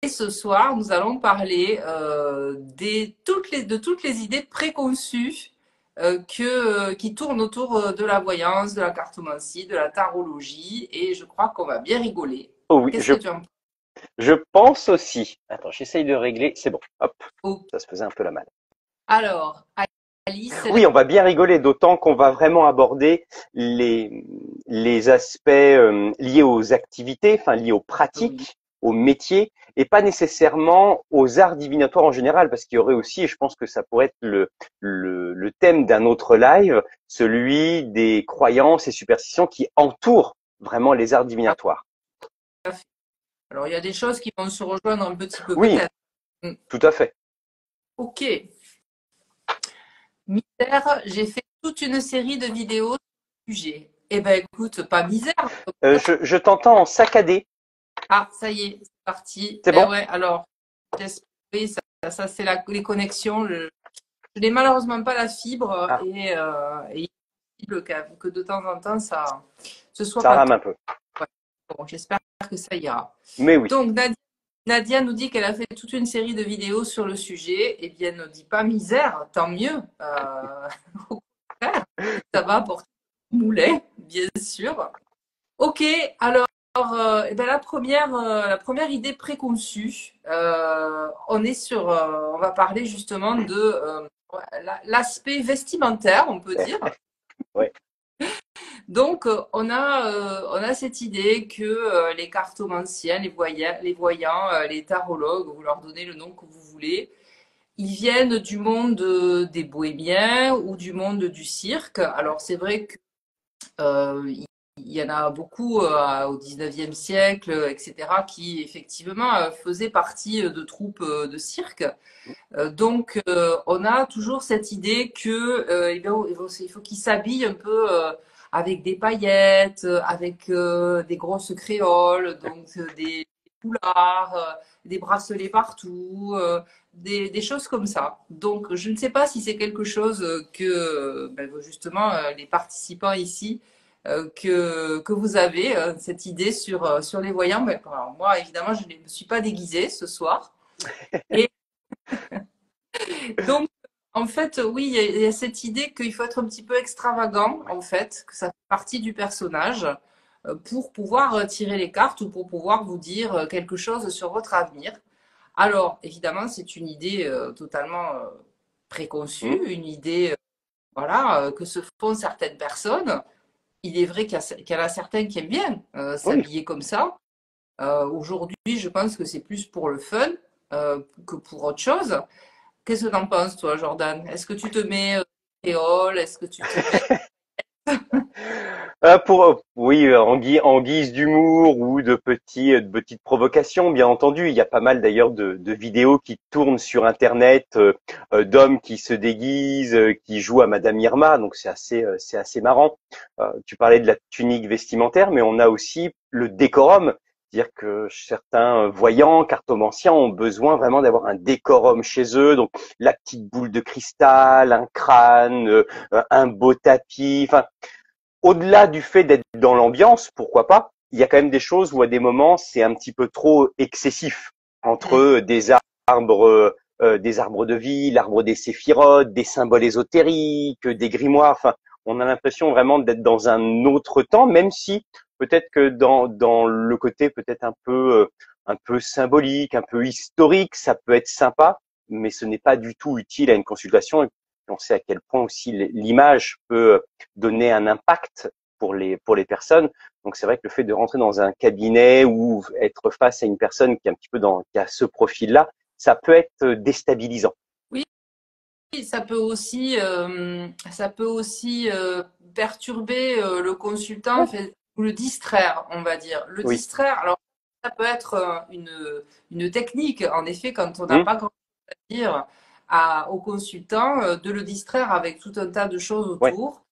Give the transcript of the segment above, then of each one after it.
ce soir, nous allons parler de toutes les idées préconçues qui tournent autour de la voyance, de la cartomancie, de la tarologie, et je crois qu'on va bien rigoler. Oh oui, Qu'est-ce que tu en je pense aussi. Attends, j'essaye de régler. C'est bon. Hop, penses? ça se faisait un peu la malle. Alors, Alice, Oui, on va bien rigoler, d'autant qu'on va vraiment aborder les aspects liés aux activités, enfin liés aux oui, pratiques, aux métiers, et pas nécessairement aux arts divinatoires en général, parce qu'il y aurait aussi, et je pense que ça pourrait être le thème d'un autre live, celui des croyances et superstitions qui entourent vraiment les arts ah, divinatoires. tout à fait. Alors, il y a des choses qui vont se rejoindre un petit peu, Oui, peut-être. Hmm. tout à fait. Ok. Misère, j'ai fait toute une série de vidéos sur le sujet. Eh ben, écoute, pas misère. Je t'entends en saccadé. Ah, ça y est, c'est parti. C'est Ben bon? ouais, alors, oui, ça c'est les connexions. Je n'ai malheureusement pas la fibre Ah, et il est possible que de temps en temps, ce soit ça pas rame top. un peu. Ouais. Bon, j'espère que ça ira. Mais oui. Donc, Nadia nous dit qu'elle a fait toute une série de vidéos sur le sujet. Eh bien, ne dis pas misère, tant mieux. Au contraire, ça va apporter du moulet, bien sûr. Ok, alors eh ben, la première idée préconçue, on va parler justement de l'aspect vestimentaire, on peut dire. Ouais. Donc, on a cette idée que les cartomanciens, les voyants, les tarologues, vous leur donnez le nom que vous voulez, ils viennent du monde des bohémiens ou du monde du cirque. Alors, c'est vrai que il y en a beaucoup au 19e siècle, etc., qui effectivement faisaient partie de troupes de cirque. On a toujours cette idée que eh bien, il faut qu'ils s'habillent un peu avec des paillettes, avec des grosses créoles, donc des foulards, des bracelets partout, des choses comme ça. Donc, je ne sais pas si c'est quelque chose que justement les participants ici que vous avez cette idée sur les voyants. Mais, alors, moi, évidemment, je ne me suis pas déguisée ce soir. Et donc, en fait, oui, il y a cette idée qu'il faut être un petit peu extravagant, en fait, que ça fait partie du personnage pour pouvoir tirer les cartes ou pour pouvoir vous dire quelque chose sur votre avenir. Alors, évidemment, c'est une idée totalement Hmm. préconçue, une idée voilà, que se font certaines personnes. Il est vrai qu'il y en a certains qui aiment bien Oui. s'habiller comme ça. Aujourd'hui, je pense que c'est plus pour le fun que pour autre chose. Qu'est-ce que t'en penses, toi, Jordan? Est-ce que tu te mets créole? Est-ce que tu te mets... Oui, en guise d'humour ou de petites provocations, bien entendu. Il y a pas mal d'ailleurs de vidéos qui tournent sur Internet, d'hommes qui se déguisent, qui jouent à Madame Irma. Donc c'est assez marrant. Tu parlais de la tunique vestimentaire, mais on a aussi le décorum. C'est-à-dire que certains voyants, cartomanciens ont besoin vraiment d'avoir un décorum chez eux. Donc la petite boule de cristal, un crâne, un beau tapis. Enfin, au-delà du fait d'être dans l'ambiance, pourquoi pas, il y a quand même des choses où à des moments c'est un petit peu trop excessif Hmm. entre des arbres de vie, l'arbre des séphirotes, des symboles ésotériques, des grimoires. Enfin, on a l'impression vraiment d'être dans un autre temps, même si peut-être que dans le côté peut-être un peu symbolique, un peu historique, ça peut être sympa, mais ce n'est pas du tout utile à une consultation. Et on sait à quel point aussi l'image peut donner un impact pour les personnes. Donc c'est vrai que le fait de rentrer dans un cabinet ou être face à une personne qui est un petit peu qui a ce profil-là, ça peut être déstabilisant. Oui, ça peut aussi perturber le consultant, en Ouais. fait, ou le distraire, on va dire. Le Oui. distraire, alors ça peut être une technique, en effet, quand on n'a Mmh. pas grand-chose à dire au consultant, de le distraire avec tout un tas de choses Ouais. autour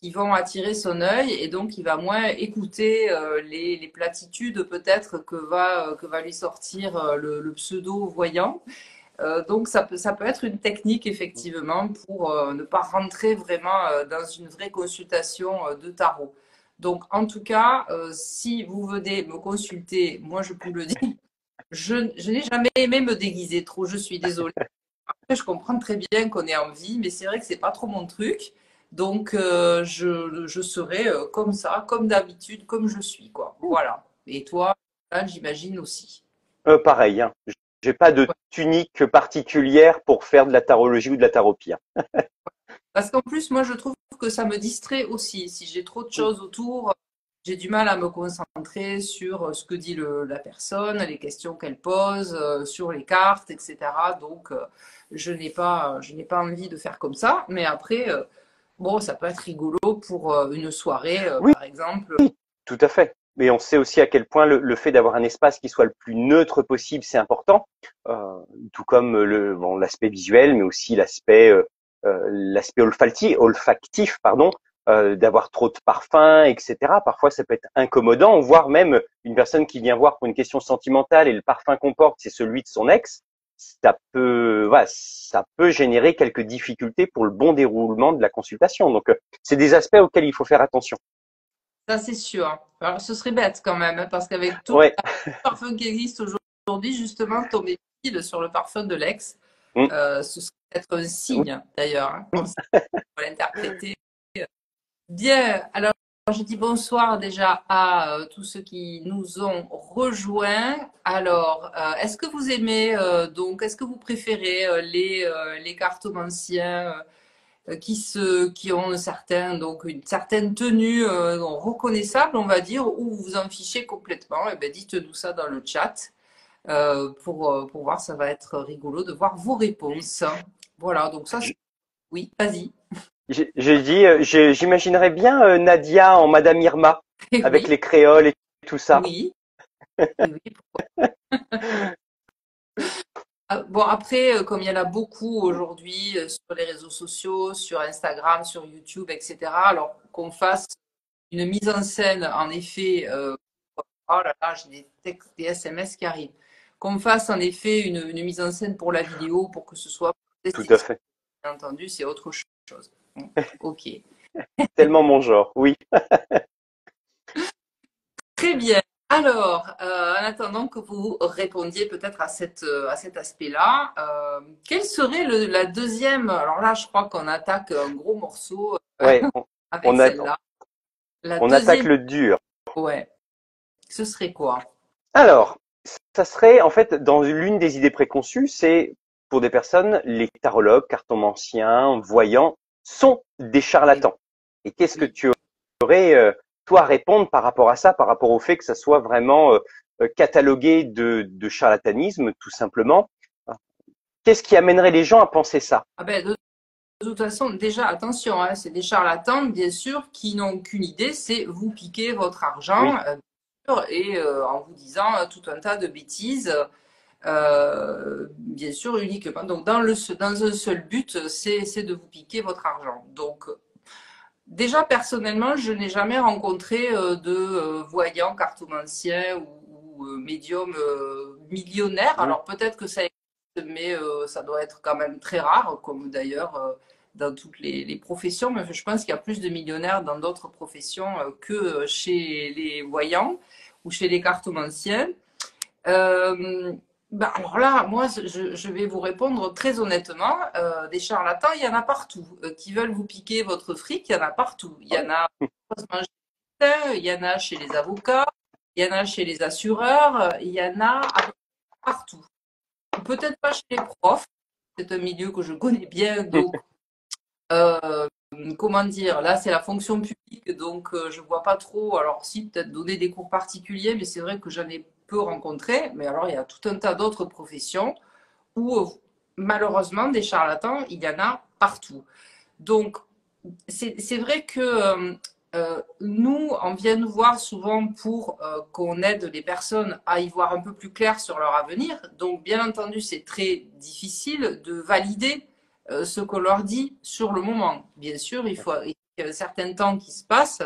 qui vont attirer son œil et donc il va moins écouter les platitudes peut-être que va lui sortir le pseudo-voyant. Donc ça peut être une technique effectivement pour ne pas rentrer vraiment dans une vraie consultation de tarot. Donc en tout cas, si vous venez me consulter, moi je vous le dis, je n'ai jamais aimé me déguiser trop, je suis désolée. Après, je comprends très bien qu'on est en vie, mais c'est vrai que c'est pas trop mon truc. Donc, je serai comme ça, comme d'habitude, comme je suis, quoi. Voilà. Et toi, Anne, j'imagine aussi. Pareil, hein. J'ai pas de Ouais. tunique particulière pour faire de la tarologie ou de la taropie, hein. Parce qu'en plus, moi, je trouve que ça me distrait aussi. Si j'ai trop de choses autour, j'ai du mal à me concentrer sur ce que dit la personne, les questions qu'elle pose, sur les cartes, etc. Donc, je n'ai pas envie de faire comme ça. Mais après, bon, ça peut être rigolo pour une soirée, Oui, par exemple. tout à fait. Mais on sait aussi à quel point le fait d'avoir un espace qui soit le plus neutre possible, c'est important. Tout comme bon, l'aspect visuel, mais aussi l'aspect olfactif, pardon, d'avoir trop de parfums, etc. Parfois, ça peut être incommodant, voire même une personne qui vient voir pour une question sentimentale et le parfum qu'on porte, c'est celui de son ex. Voilà, ça peut générer quelques difficultés pour le bon déroulement de la consultation. Donc, c'est des aspects auxquels il faut faire attention. Ça, c'est sûr. Alors, ce serait bête quand même, hein, parce qu'avec tous Ouais. les parfums qui existent aujourd'hui, justement, tomber pile sur le parfum de l'ex, Mm. ce serait peut-être un Oui. signe, d'ailleurs, hein, comme ça, on va l'interpréter. Bien, alors je dis bonsoir déjà à tous ceux qui nous ont rejoints. Alors, est-ce que vous aimez, donc, est-ce que vous préférez les cartomanciens qui ont donc une certaine tenue reconnaissable, on va dire, ou vous vous en fichez complètement? Eh bien, dites-nous ça dans le chat pour voir, ça va être rigolo de voir vos réponses. Voilà, donc ça, J- oui, vas-y. J'ai dit, j'imaginerais bien Nadia en Madame Irma Eh avec oui, les créoles et tout ça. oui, oui, oui. Bon, après, comme il y en a beaucoup aujourd'hui sur les réseaux sociaux, sur Instagram, sur YouTube, etc., alors qu'on fasse une mise en scène, en effet, oh là là, j'ai des textes, des SMS qui arrivent, qu'on fasse en effet une mise en scène pour la vidéo, pour que ce soit Tout à esthétique, fait. bien entendu, c'est autre chose. Bon, ok. Tellement mon genre. Oui. Très bien. Alors, en attendant que vous répondiez peut-être à cet aspect-là, quelle serait la deuxième? Alors là, je crois qu'on attaque un gros morceau Ouais. avec On a, celle-là. La on attaque deuxième, le dur. ouais, ce serait quoi? Alors, ça serait en fait dans l'une des idées préconçues, c'est pour des personnes, les tarologues, cartomanciens, voyants sont des Eh charlatans. Et qu'est-ce que oui. tu aurais toi à répondre par rapport à ça, par rapport au fait que ça soit vraiment catalogué de charlatanisme, tout simplement? Qu'est-ce qui amènerait les gens à penser ça? Ah ben, de toute façon, déjà, attention, hein, c'est des charlatans, bien sûr, qui n'ont qu'une idée, c'est vous piquer votre argent, Oui, bien sûr, et en vous disant tout un tas de bêtises. Bien sûr, uniquement. Donc, dans un seul but, c'est de vous piquer votre argent. Donc, déjà, personnellement, je n'ai jamais rencontré de voyant cartomancien ou médium millionnaire. mmh, Alors, peut-être que ça existe, mais ça doit être quand même très rare, comme d'ailleurs dans toutes les professions. Mais je pense qu'il y a plus de millionnaires dans d'autres professions que chez les voyants ou chez les cartomanciens. Euh, bah alors là, moi, je vais vous répondre très honnêtement. Des charlatans, il y en a partout. Qui veulent vous piquer votre fric, il y en a partout. Il y en a il y en a chez les avocats, il y en a chez les assureurs, il y en a partout. Peut-être pas chez les profs. C'est un milieu que je connais bien, donc euh, comment dire, là c'est la fonction publique, donc je vois pas trop. Alors si, peut-être donner des cours particuliers, mais c'est vrai que j'en ai peu rencontré. Mais alors il y a tout un tas d'autres professions où malheureusement des charlatans, il y en a partout. Donc c'est vrai que nous, on vient nous voir souvent pour qu'on aide les personnes à y voir un peu plus clair sur leur avenir. Donc, bien entendu, c'est très difficile de valider ce qu'on leur dit sur le moment. Bien sûr, il y a un certain temps qui se passe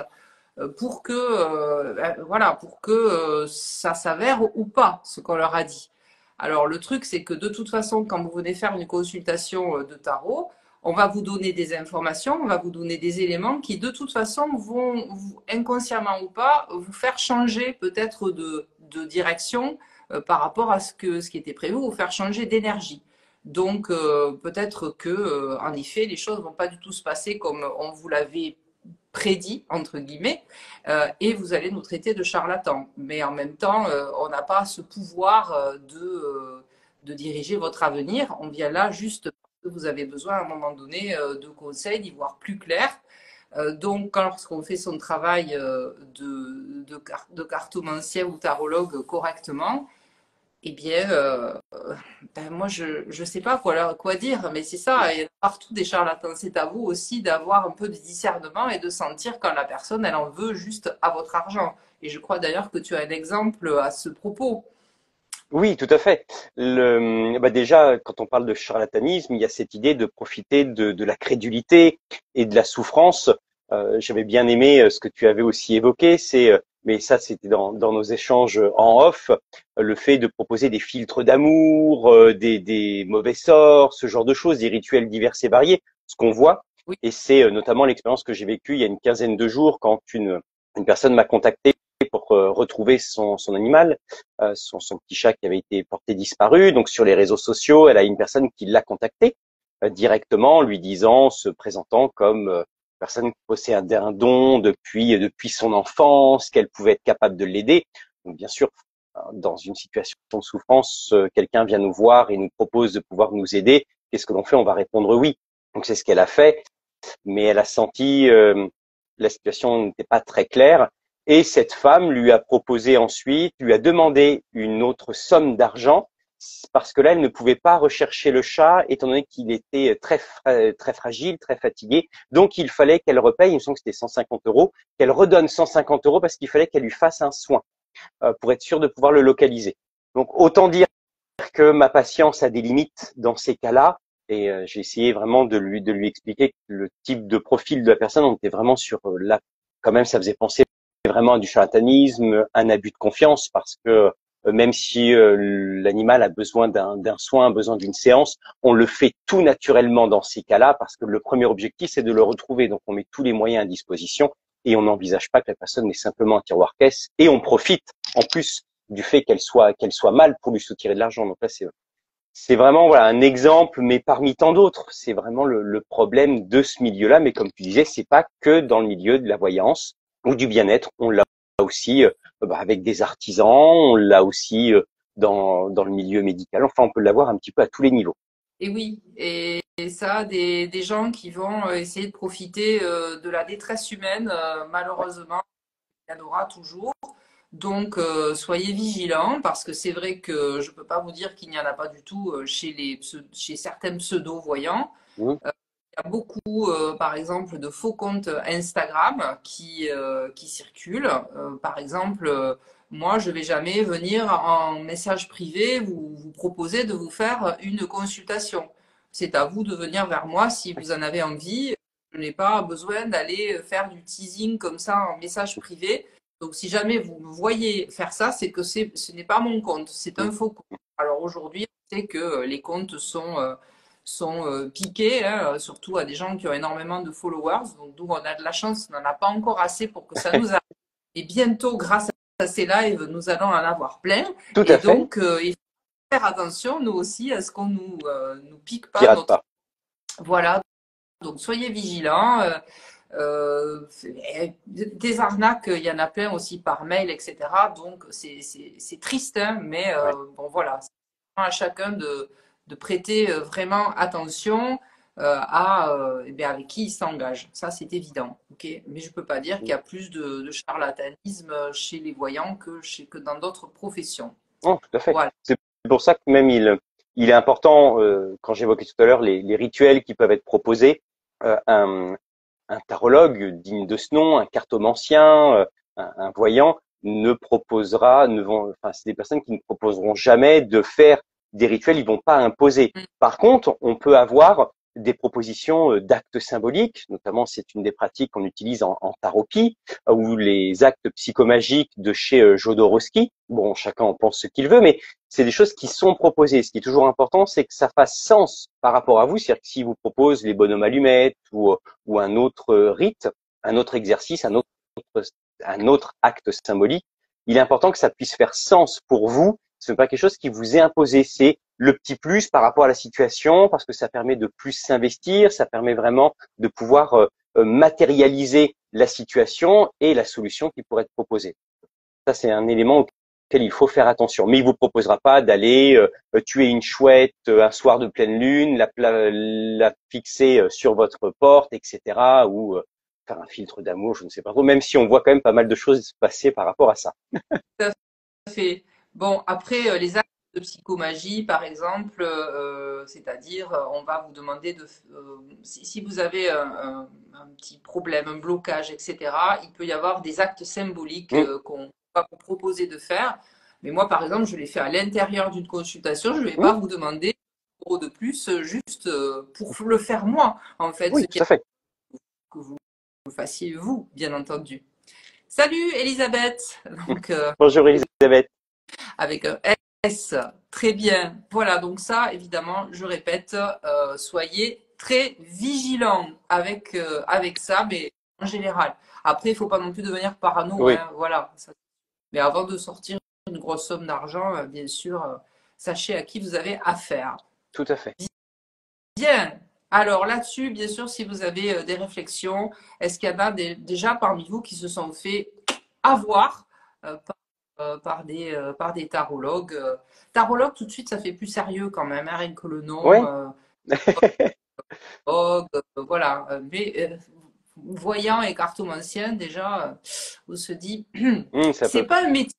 pour que, voilà, pour que ça s'avère ou pas ce qu'on leur a dit. Alors, le truc, c'est que de toute façon, quand vous venez faire une consultation de tarot, on va vous donner des informations, on va vous donner des éléments qui, de toute façon, vont, inconsciemment ou pas, vous faire changer peut-être de direction, par rapport à ce qui était prévu, vous faire changer d'énergie. Donc peut-être que en effet les choses vont pas du tout se passer comme on vous l'avait prédit entre guillemets, et vous allez nous traiter de charlatans. Mais en même temps, on n'a pas ce pouvoir de diriger votre avenir. On vient là juste parce que vous avez besoin à un moment donné de conseils, d'y voir plus clair. Donc, lorsqu'on fait son travail de cartomancien ou tarologue correctement, eh bien, ben moi, je ne sais pas quoi dire, mais c'est ça, il y a partout des charlatans. C'est à vous aussi d'avoir un peu de discernement et de sentir quand la personne, elle en veut juste à votre argent. Et je crois d'ailleurs que tu as un exemple à ce propos. Oui, tout à fait. Déjà, quand on parle de charlatanisme, il y a cette idée de profiter de la crédulité et de la souffrance. J'avais bien aimé ce que tu avais aussi évoqué, mais ça c'était dans nos échanges en off, le fait de proposer des filtres d'amour, des mauvais sorts, ce genre de choses, des rituels divers et variés, ce qu'on voit. Oui, Et c'est notamment l'expérience que j'ai vécue il y a une quinzaine de jours quand une personne m'a contacté pour retrouver son animal, son petit chat qui avait été porté disparu. Donc sur les réseaux sociaux, elle a une personne qui l'a contacté directement, lui disant, se présentant comme personne qui possédait un don depuis son enfance, qu'elle pouvait être capable de l'aider. Donc bien sûr, dans une situation de souffrance, quelqu'un vient nous voir et nous propose de pouvoir nous aider. Qu'est-ce que l'on fait? On va répondre oui. Donc c'est ce qu'elle a fait, mais elle a senti la situation n'était pas très claire. Et cette femme lui a proposé ensuite, lui a demandé une autre somme d'argent parce que là, elle ne pouvait pas rechercher le chat étant donné qu'il était très fragile, très fatigué. Donc, il fallait qu'elle repaye, il me semble que c'était 150 euros, qu'elle redonne 150 euros parce qu'il fallait qu'elle lui fasse un soin pour être sûre de pouvoir le localiser. Donc, autant dire que ma patience a des limites dans ces cas-là. Et j'ai essayé vraiment de lui expliquer que le type de profil de la personne, on était vraiment sur là, quand même, ça faisait penser vraiment à du charlatanisme, un abus de confiance, parce que même si l'animal a besoin d'un soin, besoin d'une séance, on le fait tout naturellement dans ces cas-là, parce que le premier objectif, c'est de le retrouver. Donc, on met tous les moyens à disposition et on n'envisage pas que la personne ait simplement un tiroir-caisse. Et on profite, en plus du fait qu'elle soit mal pour lui soutirer de l'argent. Donc là, c'est vraiment voilà un exemple, mais parmi tant d'autres. C'est vraiment le problème de ce milieu-là. Mais comme tu disais, c'est pas que dans le milieu de la voyance ou du bien-être. On l'a aussi avec des artisans. On l'a aussi dans le milieu médical. Enfin, on peut l'avoir un petit peu à tous les niveaux. et oui, et ça, des gens qui vont essayer de profiter de la détresse humaine, malheureusement, il y en aura toujours. Donc, soyez vigilants parce que c'est vrai que je ne peux pas vous dire qu'il n'y en a pas du tout chez certains pseudo-voyants. Mmh. Il y a beaucoup, par exemple, de faux comptes Instagram qui circulent. Par exemple, moi, je ne vais jamais venir en message privé vous proposer de vous faire une consultation. C'est à vous de venir vers moi si vous en avez envie. Je n'ai pas besoin d'aller faire du teasing comme ça en message privé. Donc, si jamais vous me voyez faire ça, c'est que ce n'est pas mon compte, c'est un faux compte. Alors aujourd'hui, on sait que les comptes sont piqués, hein, surtout à des gens qui ont énormément de followers. Donc, d'où on a de la chance, on n'en a pas encore assez pour que ça nous arrive. Et bientôt, grâce à ces lives, nous allons en avoir plein. Tout Et à fait. donc, il faut faire attention, nous aussi, à ce qu'on nous pique pas Pirate notre. pas. Voilà. Donc, soyez vigilants. Des arnaques, il y en a plein aussi par mail, etc. Donc, c'est triste, hein, mais Ouais. bon, voilà. C'est à chacun de prêter vraiment attention eh bien, avec qui il s'engage. Ça, c'est évident. Ok. Mais je ne peux pas dire qu'il y a plus de charlatanisme chez les voyants que dans d'autres professions. Non, tout à fait. Voilà. C'est pour ça que même il est important, quand j'évoquais tout à l'heure les rituels qui peuvent être proposés, euh, un, un tarologue digne de ce nom, un cartomancien, un voyant enfin, c'est des personnes qui ne proposeront jamais de faire des rituels, ils vont pas imposer. Par contre, on peut avoir des propositions d'actes symboliques, notamment c'est une des pratiques qu'on utilise en tarotie, ou les actes psychomagiques de chez Jodorowsky. Bon, chacun en pense ce qu'il veut, mais c'est des choses qui sont proposées. Ce qui est toujours important, c'est que ça fasse sens par rapport à vous. C'est-à-dire que si vous propose les bonhommes allumettes ou un autre rite, un autre exercice, un autre acte symbolique, il est important que ça puisse faire sens pour vous Ce n'est pas quelque chose qui vous est imposé. C'est le petit plus par rapport à la situation, parce que ça permet de plus s'investir, ça permet vraiment de pouvoir matérialiser la situation et la solution qui pourrait être proposée. Ça, c'est un élément auquel il faut faire attention. Mais il vous proposera pas d'aller tuer une chouette un soir de pleine lune, la fixer sur votre porte, etc. Ou faire un filtre d'amour, je ne sais pas trop. Même si on voit quand même pas mal de choses se passer par rapport à ça. Tout à fait. Bon, après, les actes de psychomagie, par exemple, c'est-à-dire, on va vous demander si vous avez un petit problème, un blocage, etc., il peut y avoir des actes symboliques Hum, qu'on va vous proposer de faire. Mais moi, par exemple, je l'ai fait à l'intérieur d'une consultation. Je ne vais pas hum, vous demander euros de plus juste pour le faire moi, en fait, ce oui, qui tout est à fait. que vous le fassiez vous, bien entendu. Salut Elisabeth. Donc, Bonjour Elisabeth. avec un S. Très bien. Voilà, donc ça, évidemment, je répète, soyez très vigilants avec ça, mais en général. Après, il ne faut pas non plus devenir parano, Oui, hein, voilà. Mais avant de sortir une grosse somme d'argent, bien sûr, sachez à qui vous avez affaire. tout à fait. Bien. Alors là-dessus, bien sûr, si vous avez des réflexions, est-ce qu'il y en a déjà parmi vous qui se sont fait avoir par des tarologues. Tarologue, tout de suite, ça fait plus sérieux quand même, hein, rien que le nom. Oui, Voilà. Mais voyant et cartomancien, déjà, on se dit, ça c'est peut. pas un métier,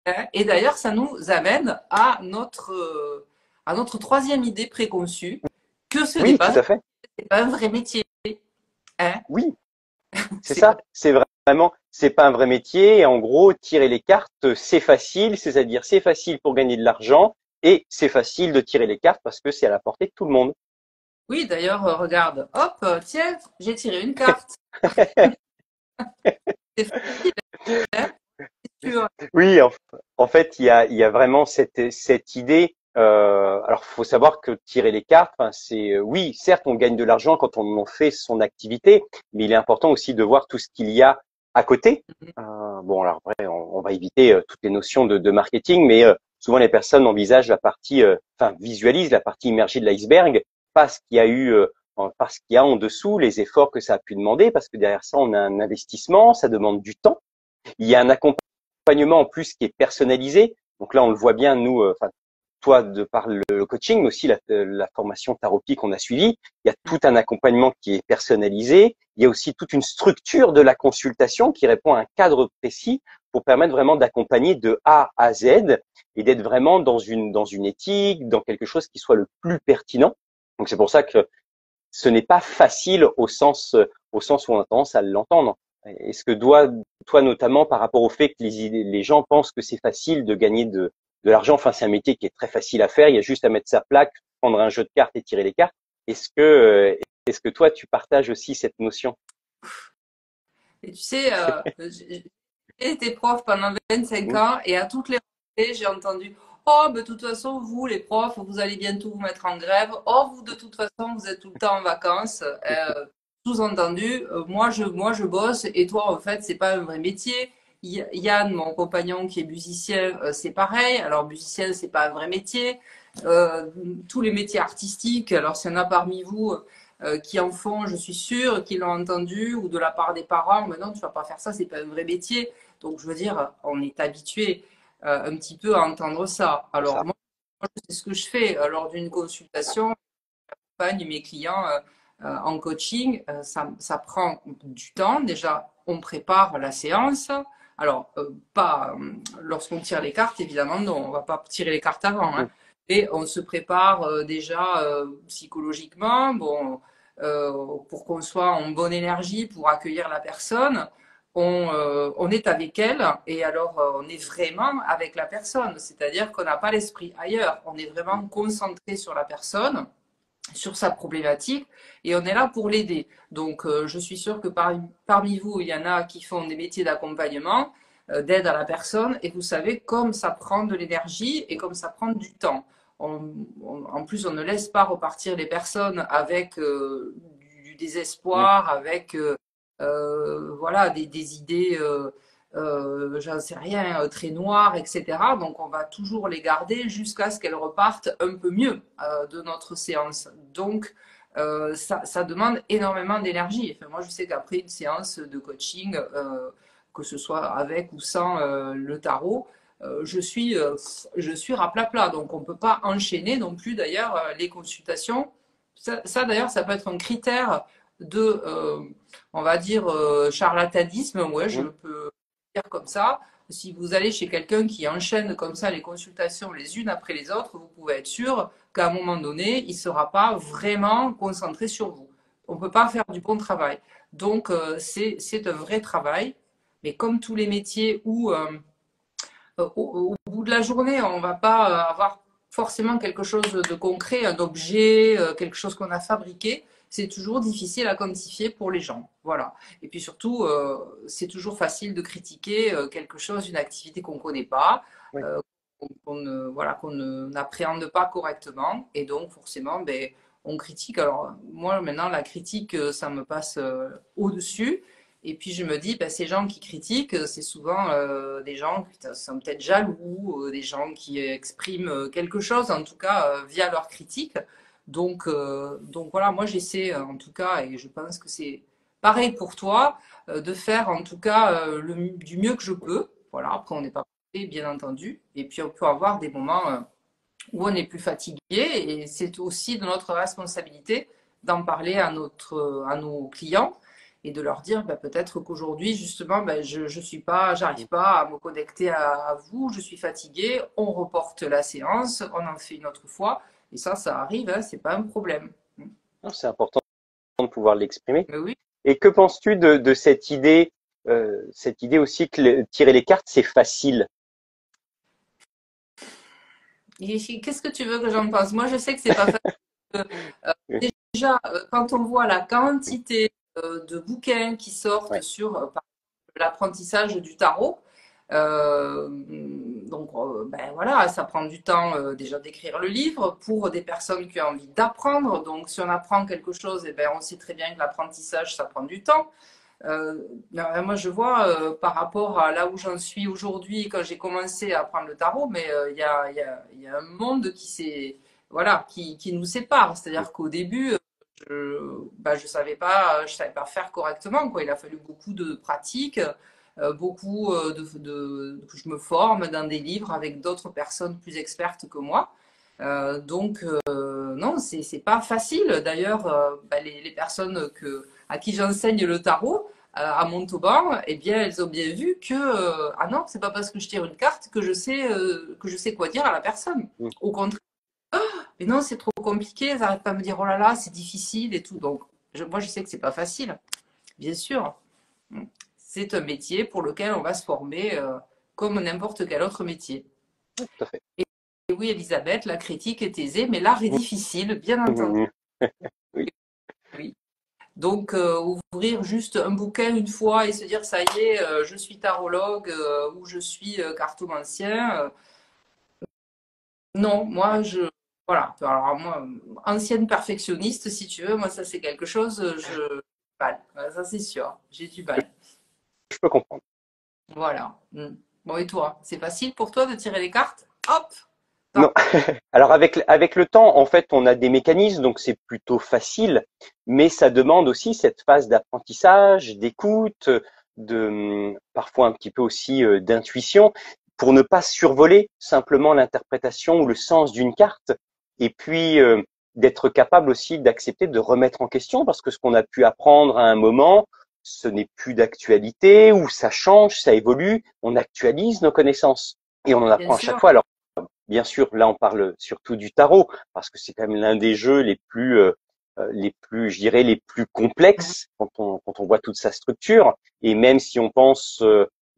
hein. Et d'ailleurs, ça nous amène à notre troisième idée préconçue, que ce n'est Oui, tout pas, à fait. c'est pas un vrai métier, hein. Oui, c'est C'est pas. ça. C'est vraiment, c'est pas un vrai métier. Et en gros, tirer les cartes, c'est facile. C'est-à-dire, c'est facile pour gagner de l'argent et c'est facile de tirer les cartes parce que c'est à la portée de tout le monde. Oui, d'ailleurs, regarde, hop, tiens, j'ai tiré une carte. C'est facile, hein, c'est sûr. Oui, en fait, il y a vraiment cette idée. Alors, faut savoir que tirer les cartes, enfin, c'est oui, certes, on gagne de l'argent quand on en fait son activité, mais il est important aussi de voir tout ce qu'il y a à côté. Bon, alors après, on va éviter toutes les notions de marketing, mais souvent les personnes envisagent la partie, enfin, visualisent la partie immergée de l'iceberg, pas ce qu'il y a eu, pas ce qu'il y a en dessous, les efforts que ça a pu demander, parce que derrière ça, on a un investissement, ça demande du temps. Il y a un accompagnement en plus qui est personnalisé. Donc là, on le voit bien, nous, enfin, toi, de par le coaching, mais aussi la formation Taropi qu'on a suivie, il y a tout un accompagnement qui est personnalisé. Il y a aussi toute une structure de la consultation qui répond à un cadre précis pour permettre vraiment d'accompagner de A à Z et d'être vraiment dans une éthique, dans quelque chose qui soit le plus pertinent. Donc c'est pour ça que ce n'est pas facile au sens où on a tendance à l'entendre. Est-ce que toi notamment par rapport au fait que les gens pensent que c'est facile de gagner de l'argent, enfin c'est un métier qui est très facile à faire, il y a juste à mettre sa plaque, prendre un jeu de cartes et tirer les cartes. Est-ce que toi tu partages aussi cette notion? Et tu sais, j'ai été prof pendant 25 ans et à toutes les rentrées, j'ai entendu: Oh, mais de toute façon, vous, les profs, vous allez bientôt vous mettre en grève. Oh, vous, de toute façon, vous êtes tout le temps en vacances. Sous-entendu, moi, je bosse et toi, en fait, c'est pas un vrai métier. Yann, mon compagnon qui est musicien, c'est pareil. Alors, musicien, c'est pas un vrai métier. Euh, Tous les métiers artistiques, alors s'il y en a parmi vous qui en font, je suis sûre, qui l'ont entendu, ou de la part des parents, mais non, tu vas pas faire ça, c'est pas un vrai métier. Donc, je veux dire, on est habitué un petit peu à entendre ça. C'est Alors, ça. moi, c'est ce que je fais lors d'une consultation, j'accompagne mes clients en coaching. Ça prend du temps. Déjà, on prépare la séance. Alors, pas lorsqu'on tire les cartes, évidemment, non, on va pas tirer les cartes avant, hein. Et on se prépare déjà psychologiquement, bon, pour qu'on soit en bonne énergie pour accueillir la personne. On est avec elle et alors on est vraiment avec la personne, c'est-à-dire qu'on n'a pas l'esprit ailleurs, on est vraiment concentré sur la personne, sur sa problématique et on est là pour l'aider. Donc je suis sûre que parmi vous, il y en a qui font des métiers d'accompagnement, d'aide à la personne et vous savez comme ça prend de l'énergie et comme ça prend du temps. En plus, on ne laisse pas repartir les personnes avec du désespoir, avec voilà, des idées j'en sais rien, très noires, etc. Donc on va toujours les garder jusqu'à ce qu'elles repartent un peu mieux de notre séance. Donc ça demande énormément d'énergie. Enfin, moi je sais qu'après une séance de coaching, que ce soit avec ou sans le tarot, je suis raplapla. Donc on ne peut pas enchaîner non plus d'ailleurs les consultations. Ça d'ailleurs, ça peut être un critère de, on va dire, charlatanisme. Ouais, je Mhm. peux dire comme ça. Si vous allez chez quelqu'un qui enchaîne comme ça les consultations les unes après les autres, vous pouvez être sûr qu'à un moment donné, il ne sera pas vraiment concentré sur vous. On ne peut pas faire du bon travail. Donc, c'est un vrai travail. Mais comme tous les métiers où au bout de la journée, on ne va pas avoir forcément quelque chose de concret, un objet, quelque chose qu'on a fabriqué. C'est toujours difficile à quantifier pour les gens. Voilà. Et puis surtout, c'est toujours facile de critiquer quelque chose, une activité qu'on ne connaît pas, Oui. voilà, qu'on n'appréhende pas correctement. Et donc, forcément, ben, on critique. Alors, moi, maintenant, la critique, ça me passe au-dessus. Et puis je me dis, bah, ces gens qui critiquent, c'est souvent des gens qui sont peut-être jaloux, des gens qui expriment quelque chose, en tout cas via leur critique. Donc voilà, moi j'essaie en tout cas, et je pense que c'est pareil pour toi, de faire en tout cas du mieux que je peux. Voilà, après on n'est pas parfait, bien entendu. Et puis on peut avoir des moments où on est plus fatigué, et c'est aussi de notre responsabilité d'en parler à nos clients et de leur dire bah, peut-être qu'aujourd'hui justement bah, je suis pas, j'arrive pas à me connecter à vous, je suis fatigué, on reporte la séance, on en fait une autre fois et ça arrive, hein, c'est pas un problème. Non, c'est important de pouvoir l'exprimer. Mais oui. Et que penses-tu de cette idée aussi que tirer les cartes, c'est facile? Qu'est-ce que tu veux que j'en pense? Moi je sais que c'est pas facile. Déjà, quand on voit la quantité de bouquins qui sortent Ouais. sur l'apprentissage du tarot. Ben voilà, ça prend du temps déjà d'écrire le livre pour des personnes qui ont envie d'apprendre. Donc, si on apprend quelque chose, eh ben, on sait très bien que l'apprentissage, ça prend du temps. Moi, je vois par rapport à là où j'en suis aujourd'hui, quand j'ai commencé à apprendre le tarot, mais il y a un monde voilà, qui nous sépare. C'est-à-dire qu'au début, je savais pas faire correctement, quoi. Il a fallu beaucoup de pratique, beaucoup que je me forme dans des livres avec d'autres personnes plus expertes que moi. Non, c'est pas facile. D'ailleurs, les personnes à qui j'enseigne le tarot à Montauban, eh bien, elles ont bien vu que ah non, c'est pas parce que je tire une carte que je sais quoi dire à la personne. Mm. Au contraire, mais non, c'est trop compliqué. Elles n'arrêtent pas de me dire oh là là, c'est difficile et tout. Donc, moi, je sais que c'est pas facile, bien sûr. C'est un métier pour lequel on va se former comme n'importe quel autre métier. Oui, tout à fait. Et oui, Elisabeth, la critique est aisée, mais l'art est difficile, bien entendu. Mhm. Oui, Oui. Donc, ouvrir juste un bouquin une fois et se dire, ça y est, je suis tarologue ou je suis cartomancien. Non, voilà. Alors, moi, ancienne perfectionniste, si tu veux, moi, ça, c'est quelque chose, mal. Ça, c'est sûr. J'ai du mal. je peux comprendre. Voilà. Bon, et toi, c'est facile pour toi de tirer les cartes? Hop! Non. Tac. Alors avec le temps, en fait, on a des mécanismes, donc c'est plutôt facile, mais ça demande aussi cette phase d'apprentissage, d'écoute, parfois un petit peu aussi d'intuition, pour ne pas survoler simplement l'interprétation ou le sens d'une carte, et puis d'être capable aussi d'accepter de remettre en question, parce que ce qu'on a pu apprendre à un moment, ce n'est plus d'actualité, ou ça change, ça évolue, on actualise nos connaissances, et on en Bien apprend à chaque sûr. fois. Alors, bien sûr, là, on parle surtout du tarot parce que c'est quand même l'un des jeux les plus, je dirais, les plus Mhm. complexes quand on voit toute sa structure. Et même si on pense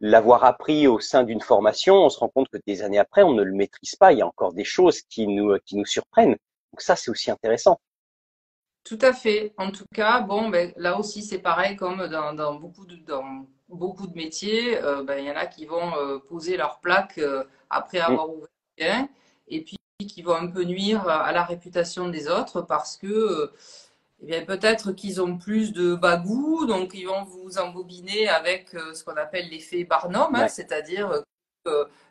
l'avoir appris au sein d'une formation, on se rend compte que des années après, on ne le maîtrise pas. Il y a encore des choses qui nous surprennent. Donc ça, c'est aussi intéressant. Tout à fait. En tout cas, bon, ben, là aussi, c'est pareil comme dans beaucoup de métiers. Ben, il y en a qui vont poser leur plaque après Mm. avoir ouvert un, et puis qui vont un peu nuire à la réputation des autres parce que eh bien peut-être qu'ils ont plus de bagou, donc ils vont vous embobiner avec ce qu'on appelle l'effet Barnum, hein, Ouais. c'est-à-dire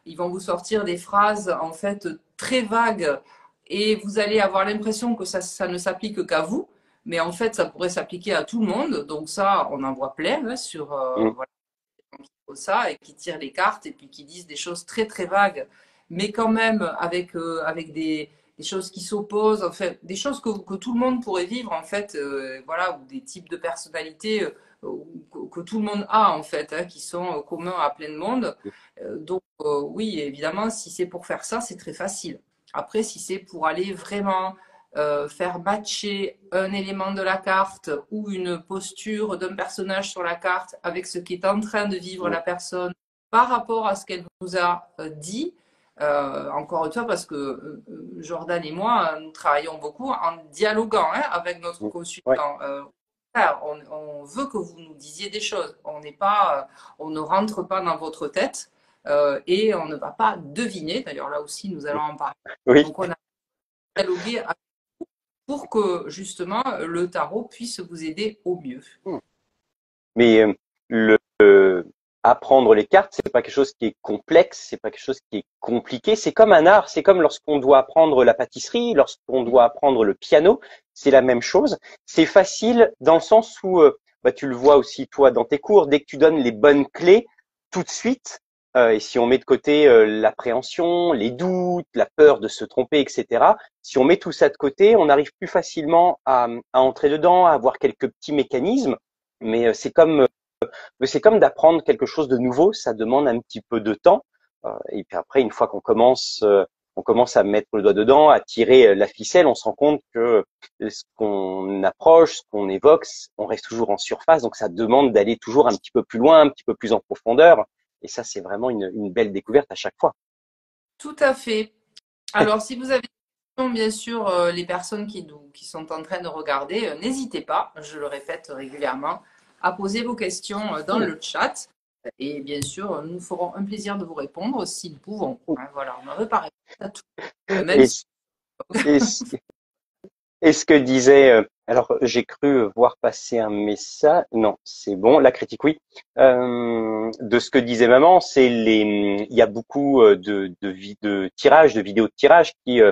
ils vont vous sortir des phrases en fait très vagues et vous allez avoir l'impression que ça ne s'applique qu'à vous, mais en fait ça pourrait s'appliquer à tout le monde. Donc ça, on en voit plein hein, sur Mm. voilà, qui font ça et qui tirent les cartes et puis qui disent des choses très très vagues, mais quand même avec des choses qui s'opposent, en fait, des choses que tout le monde pourrait vivre en fait, voilà, ou des types de personnalités que tout le monde a en fait, hein, qui sont communs à plein de monde. Donc oui, évidemment, si c'est pour faire ça, c'est très facile. Après, si c'est pour aller vraiment faire matcher un élément de la carte ou une posture d'un personnage sur la carte avec ce qui est en train de vivre Mm. la personne par rapport à ce qu'elle vous a dit. Encore une fois, parce que Jordan et moi, nous travaillons beaucoup en dialoguant hein, avec notre Mm. Ouais. consultant. On veut que vous nous disiez des choses. On ne rentre pas dans votre tête et on ne va pas deviner. D'ailleurs, là aussi, nous allons en parler. Oui. Donc, on a dialogué pour que justement le tarot puisse vous aider au mieux. Mm. Mais le apprendre les cartes, c'est pas quelque chose qui est complexe, c'est pas quelque chose qui est compliqué. C'est comme un art, c'est comme lorsqu'on doit apprendre la pâtisserie, lorsqu'on doit apprendre le piano, c'est la même chose. C'est facile dans le sens où, bah, tu le vois aussi toi dans tes cours, dès que tu donnes les bonnes clés, tout de suite, et si on met de côté l'appréhension, les doutes, la peur de se tromper, etc. Si on met tout ça de côté, on arrive plus facilement à entrer dedans, à avoir quelques petits mécanismes. Mais c'est comme d'apprendre quelque chose de nouveau, ça demande un petit peu de temps. Et puis après, une fois on commence à mettre le doigt dedans, à tirer la ficelle, on se rend compte que ce qu'on approche, ce qu'on évoque, on reste toujours en surface. Donc ça demande d'aller toujours un petit peu plus loin, un petit peu plus en profondeur. Et ça, c'est vraiment une belle découverte à chaque fois. Tout à fait. Alors, si vous avez des questions, bien sûr, les personnes qui sont en train de regarder, n'hésitez pas, je le répète régulièrement, à poser vos questions dans le chat. Et bien sûr, nous ferons un plaisir de vous répondre si nous pouvons. Hein, voilà, on ne veut pas répondre à tout. Même Et, si et, Et ce que disait, alors j'ai cru voir passer un message, non, c'est bon, la critique, oui. De ce que disait maman, il y a beaucoup de tirages, de vidéos de tirage qui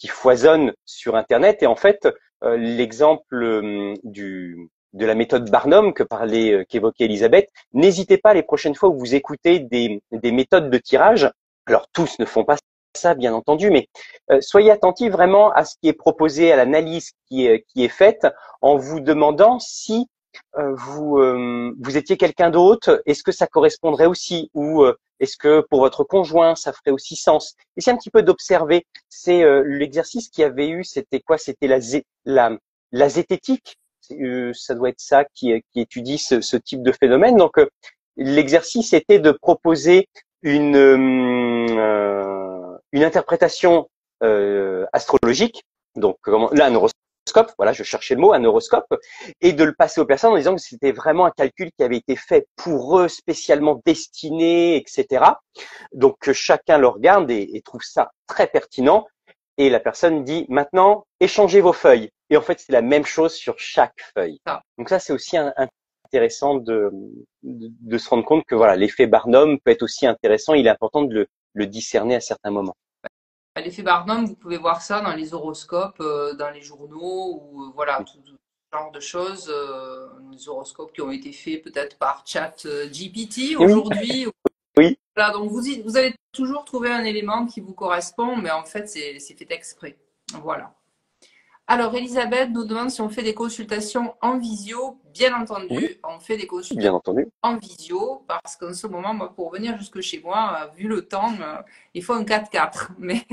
foisonnent sur Internet. Et en fait, l'exemple de la méthode Barnum qu'évoquait Elisabeth, n'hésitez pas les prochaines fois où vous écoutez des méthodes de tirage. Alors tous ne font pas ça, bien entendu, mais soyez attentifs vraiment à ce qui est proposé, à l'analyse qui est faite, en vous demandant si vous étiez quelqu'un d'autre, est-ce que ça correspondrait aussi, ou est-ce que pour votre conjoint, ça ferait aussi sens. Essayez un petit peu d'observer. C'est l'exercice qu'il y avait eu, c'était quoi? C'était la zététique. Ça doit être ça qui étudie ce type de phénomène. Donc, l'exercice était de proposer une interprétation astrologique, donc là un horoscope, voilà, je cherchais le mot, un horoscope, et de le passer aux personnes en disant que c'était vraiment un calcul qui avait été fait pour eux, spécialement destiné, etc. Donc que chacun le regarde et trouve ça très pertinent. Et la personne dit maintenant échangez vos feuilles. Et en fait c'est la même chose sur chaque feuille. ça. Donc ça c'est aussi intéressant de se rendre compte que voilà l'effet Barnum peut être aussi intéressant. Il est important de le discerner à certains moments. L'effet Barnum, vous pouvez voir ça dans les horoscopes, dans les journaux, ou voilà, tout genre de choses. Les horoscopes qui ont été faits peut-être par Chat GPT Oui, aujourd'hui. oui, Voilà, donc vous allez toujours trouver un élément qui vous correspond, mais en fait, c'est fait exprès. Voilà. Alors, Elisabeth nous demande si on fait des consultations en visio. Bien oui, entendu, on fait des bien consultations entendu. en visio parce qu'en ce moment, moi, pour venir jusque chez moi, vu le temps, il faut un 4x4. Mais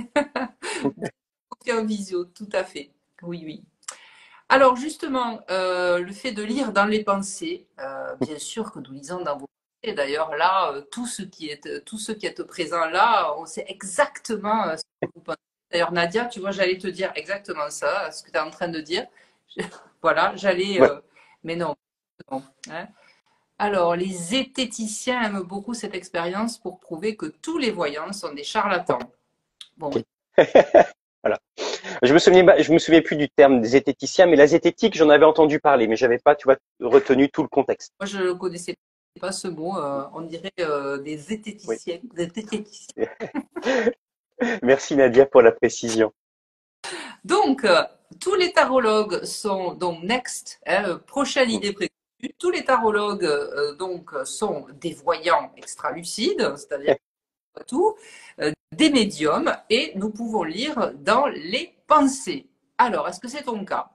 on fait en visio, tout à fait. Oui, oui. Alors, justement, le fait de lire dans les pensées, bien sûr que nous lisons dans vos pensées. D'ailleurs, là, tout ce qui est présent là, on sait exactement ce que vous pensez. D'ailleurs, Nadia, tu vois, j'allais te dire exactement ça, ce que tu es en train de dire. Voilà, j'allais. Ouais. Mais non, non, hein. Alors, les zététiciens aiment beaucoup cette expérience pour prouver que tous les voyants sont des charlatans. Bon, Ok. Voilà. Je me souviens plus du terme des zététiciens, mais la zététique, j'en avais entendu parler, mais j'avais pas, tu vois, retenu tout le contexte. Moi, je ne connaissais pas ce mot. On dirait des Oui. zététiciens. Des zététiciens. Merci Nadia pour la précision. Donc, tous les tarologues sont donc next, hein, prochaine Mm. idée prévue. Tous les tarologues donc sont des voyants extra-lucides, c'est-à-dire tout, des médiums, et nous pouvons lire dans les pensées. Alors, est-ce que c'est ton cas?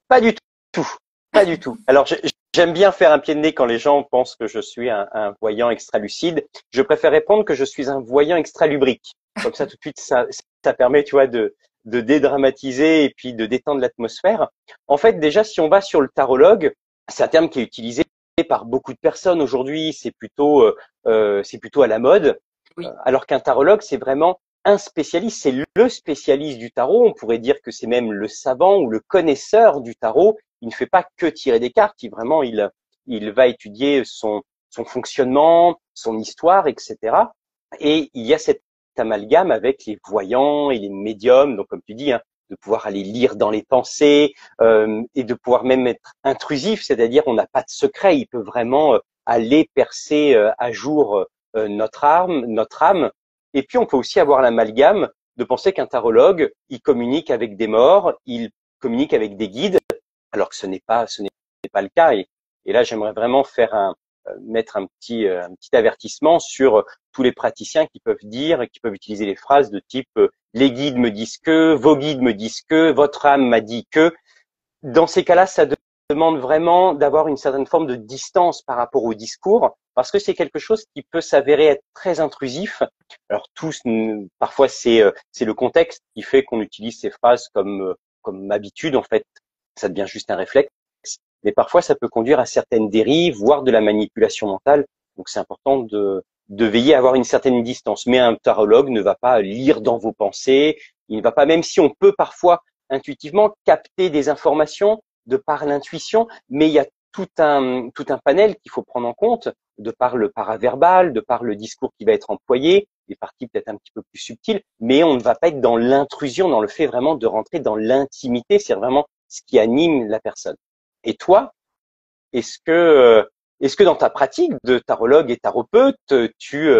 Pas du tout, pas du tout. Alors j'aime bien faire un pied de nez quand les gens pensent que je suis un voyant extra-lucide. Je préfère répondre que je suis un voyant extra-lubrique. Comme ça, tout de suite, ça permet, tu vois, de dédramatiser et puis de détendre l'atmosphère. En fait, déjà, si on va sur le tarologue, c'est un terme qui est utilisé par beaucoup de personnes aujourd'hui. C'est plutôt à la mode. Oui, Alors qu'un tarologue, c'est vraiment un spécialiste, c'est le spécialiste du tarot. On pourrait dire que c'est même le savant ou le connaisseur du tarot. Il ne fait pas que tirer des cartes. Il va étudier son fonctionnement, son histoire, etc. Et il y a cet amalgame avec les voyants et les médiums. Donc, comme tu dis, hein, de pouvoir aller lire dans les pensées et de pouvoir même être intrusif, c'est-à-dire on n'a pas de secret. Il peut vraiment aller percer à jour notre âme. Et puis, on peut aussi avoir l'amalgame de penser qu'un tarologue, il communique avec des morts, il communique avec des guides, alors que ce n'est pas le cas. Et là, j'aimerais vraiment mettre un petit avertissement sur tous les praticiens qui peuvent dire, qui peuvent utiliser les phrases de type les guides me disent que, vos guides me disent que, votre âme m'a dit que. Dans ces cas-là, ça demande vraiment d'avoir une certaine forme de distance par rapport au discours, parce que c'est quelque chose qui peut s'avérer être très intrusif. Alors parfois c'est le contexte qui fait qu'on utilise ces phrases comme habitude en fait, ça devient juste un réflexe. Mais parfois ça peut conduire à certaines dérives, voire de la manipulation mentale. Donc c'est important de veiller à avoir une certaine distance. Mais un tarologue ne va pas lire dans vos pensées, il ne va pas, même si on peut parfois intuitivement capter des informations de par l'intuition, mais il y a tout un panel qu'il faut prendre en compte de par le paraverbal, de par le discours qui va être employé, des parties peut-être un petit peu plus subtiles, mais on ne va pas être dans l'intrusion, dans le fait vraiment de rentrer dans l'intimité, c'est vraiment ce qui anime la personne. Et toi, est-ce que est-ce que dans ta pratique de tarologue et tarapeute, tu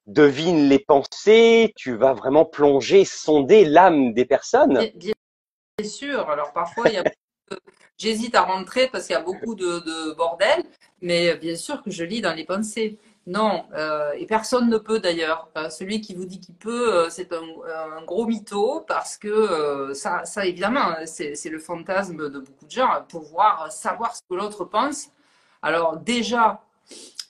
devines les pensées, tu vas vraiment plonger, sonder l'âme des personnes? bien sûr. Alors, parfois, j'hésite à rentrer parce qu'il y a beaucoup de bordel, mais bien sûr que je lis dans les pensées. Non, et personne ne peut d'ailleurs. Celui qui vous dit qu'il peut, c'est un gros mytho parce que ça évidemment, hein, c'est le fantasme de beaucoup de gens, pouvoir savoir ce que l'autre pense. Alors déjà,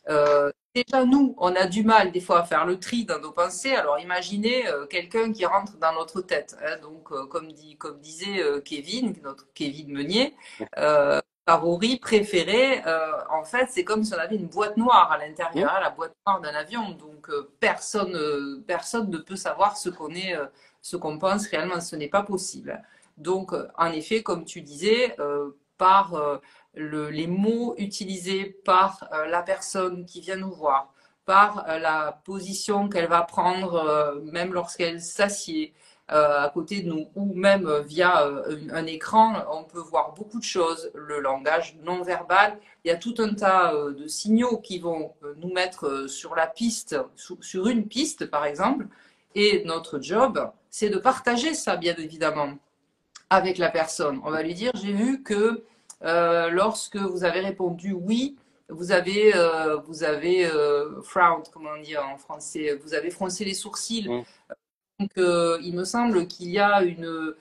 nous, on a du mal des fois à faire le tri dans nos pensées. Alors imaginez quelqu'un qui rentre dans notre tête, hein. Donc, comme disait Kevin, notre Kevin Meunier, favori, préféré, en fait, c'est comme si on avait une boîte noire à Hmm. l'intérieur, hein, la boîte noire d'un avion. Donc, personne ne peut savoir ce qu'on pense réellement. Ce n'est pas possible. Donc, en effet, comme tu disais, par les mots utilisés par la personne qui vient nous voir, par la position qu'elle va prendre, même lorsqu'elle s'assied à côté de nous, ou même via un écran, on peut voir beaucoup de choses. Le langage non verbal, il y a tout un tas de signaux qui vont nous mettre sur la piste, sur une piste par exemple, et notre job, c'est de partager ça, bien évidemment, avec la personne. On va lui dire, j'ai vu que lorsque vous avez répondu oui, vous avez frowned, comment on dit en français, vous avez froncé les sourcils. Hmm. Donc, il me semble qu'il y a une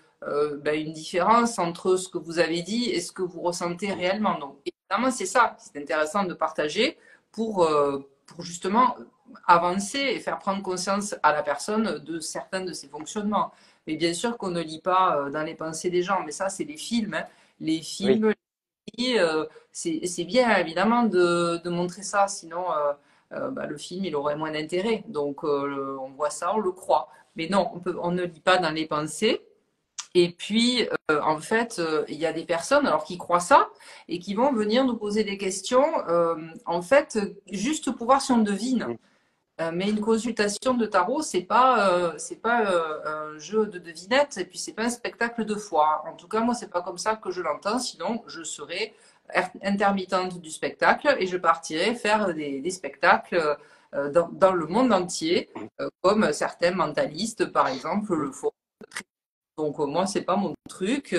différence entre ce que vous avez dit et ce que vous ressentez réellement. Donc, évidemment, c'est ça. C'est intéressant de partager pour justement avancer et faire prendre conscience à la personne de certains de ses fonctionnements. Mais bien sûr qu'on ne lit pas dans les pensées des gens, mais ça, c'est les films, hein. Les Oui. films, c'est bien évidemment de montrer ça, sinon le film il aurait moins d'intérêt. Donc on voit ça, on le croit. Mais non, on ne lit pas dans les pensées. Et puis, en fait, il y a des personnes alors qui croient ça et qui vont venir nous poser des questions, en fait, juste pour voir si on devine. Mais une consultation de tarot, c'est pas un jeu de devinettes et puis c'est pas un spectacle de foi. En tout cas, moi, c'est pas comme ça que je l'entends. Sinon, je serais intermittente du spectacle et je partirais faire des spectacles dans le monde entier, comme certains mentalistes, par exemple, le font. Donc, moi, c'est pas mon truc.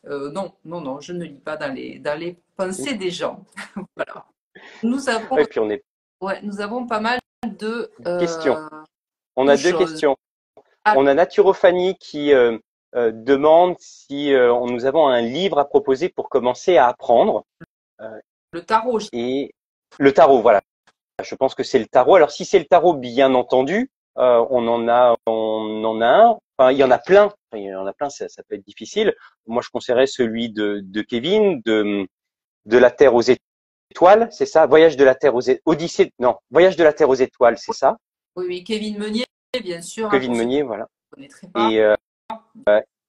Non, non, non, je ne lis pas dans les pensées des gens. Voilà. Nous avons, Ouais, puis on est ouais, nous avons pas mal de, question. euh, On de a deux choses. questions. Ah, On a Naturophanie qui demande si nous avons un livre à proposer pour commencer à apprendre. Euh, le tarot, et le tarot, voilà. Je pense que c'est le tarot. Alors si c'est le tarot, bien entendu, on en a un. Enfin, il y en a plein. Enfin, il y en a plein. Ça peut être difficile. Moi, je conseillerais celui de Kevin, de la Terre aux étoiles, c'est ça. Voyage de la Terre aux Odyssée. Non, Voyage de la Terre aux étoiles, c'est ça. oui, oui, Kevin Meunier, bien sûr, hein, Kevin pour ceux qui Meunier, voilà. ne connaîtraient pas. Et